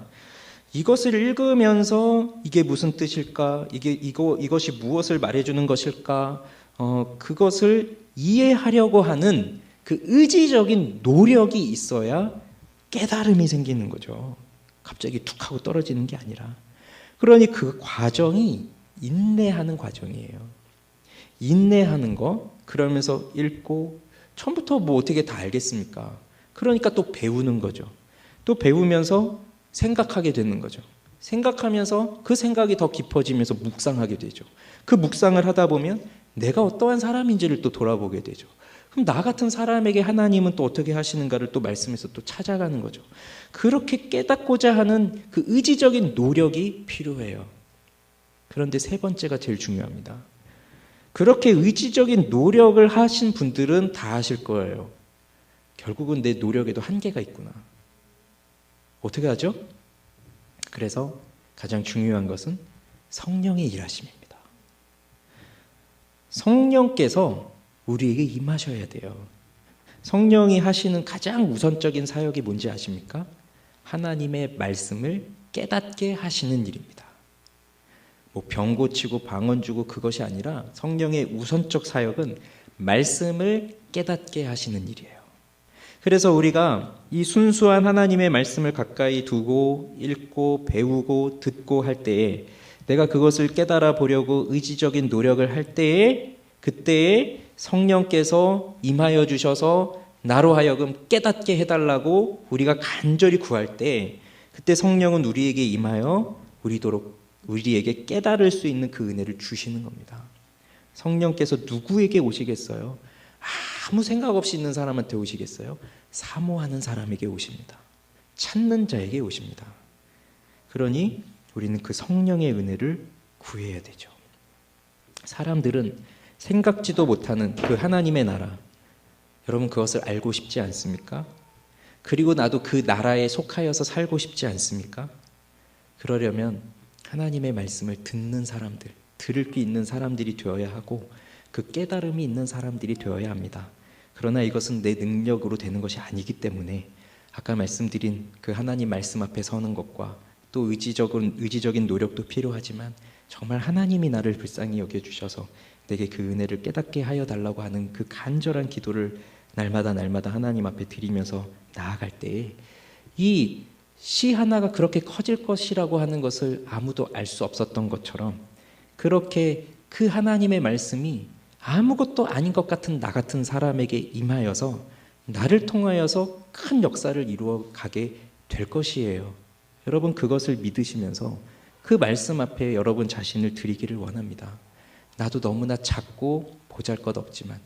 이것을 읽으면서 이게 무슨 뜻일까? 이것이 무엇을 말해주는 것일까? 그것을 이해하려고 하는 그 의지적인 노력이 있어야 깨달음이 생기는 거죠. 갑자기 툭 하고 떨어지는 게 아니라. 그러니 그 과정이 인내하는 과정이에요. 인내하는 거, 그러면서 읽고, 처음부터 어떻게 다 알겠습니까? 그러니까 또 배우는 거죠. 또 배우면서 생각하게 되는 거죠. 생각하면서 그 생각이 더 깊어지면서 묵상하게 되죠. 그 묵상을 하다 보면 내가 어떠한 사람인지를 또 돌아보게 되죠. 그럼 나 같은 사람에게 하나님은 또 어떻게 하시는가를 또 말씀에서 또 찾아가는 거죠. 그렇게 깨닫고자 하는 그 의지적인 노력이 필요해요. 그런데 세 번째가 제일 중요합니다. 그렇게 의지적인 노력을 하신 분들은 다 아실 거예요. 결국은 내 노력에도 한계가 있구나. 어떻게 하죠? 그래서 가장 중요한 것은 성령의 일하심입니다. 성령께서 우리에게 임하셔야 돼요. 성령이 하시는 가장 우선적인 사역이 뭔지 아십니까? 하나님의 말씀을 깨닫게 하시는 일입니다. 병 고치고 방언 주고 그것이 아니라 성령의 우선적 사역은 말씀을 깨닫게 하시는 일이에요. 그래서 우리가 이 순수한 하나님의 말씀을 가까이 두고 읽고 배우고 듣고 할 때에, 내가 그것을 깨달아 보려고 의지적인 노력을 할 때에, 그때에 성령께서 임하여 주셔서 나로 하여금 깨닫게 해달라고 우리가 간절히 구할 때, 그때 성령은 우리에게 임하여 우리에게 깨달을 수 있는 그 은혜를 주시는 겁니다. 성령께서 누구에게 오시겠어요? 아무 생각 없이 있는 사람한테 오시겠어요? 사모하는 사람에게 오십니다. 찾는 자에게 오십니다. 그러니 우리는 그 성령의 은혜를 구해야 되죠. 사람들은 생각지도 못하는 그 하나님의 나라, 여러분 그것을 알고 싶지 않습니까? 그리고 나도 그 나라에 속하여서 살고 싶지 않습니까? 그러려면 하나님의 말씀을 듣는 사람들, 들을 게 있는 사람들이 되어야 하고, 그 깨달음이 있는 사람들이 되어야 합니다. 그러나 이것은 내 능력으로 되는 것이 아니기 때문에 아까 말씀드린 그 하나님 말씀 앞에 서는 것과 또 의지적인 노력도 필요하지만, 정말 하나님이 나를 불쌍히 여겨주셔서 내게 그 은혜를 깨닫게 하여 달라고 하는 그 간절한 기도를 날마다 하나님 앞에 드리면서 나아갈 때에 이 씨 하나가 그렇게 커질 것이라고 하는 것을 아무도 알 수 없었던 것처럼, 그렇게 그 하나님의 말씀이 아무것도 아닌 것 같은 나 같은 사람에게 임하여서 나를 통하여서 큰 역사를 이루어 가게 될 것이에요. 여러분 그것을 믿으시면서 그 말씀 앞에 여러분 자신을 드리기를 원합니다. 나도 너무나 작고 보잘것없지만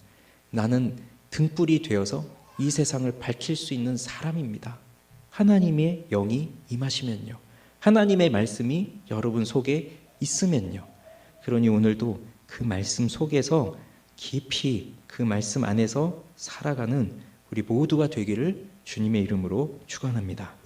나는 등불이 되어서 이 세상을 밝힐 수 있는 사람입니다. 하나님의 영이 임하시면요. 하나님의 말씀이 여러분 속에 있으면요. 그러니 오늘도 그 말씀 속에서 깊이 그 말씀 안에서 살아가는 우리 모두가 되기를 주님의 이름으로 축원합니다.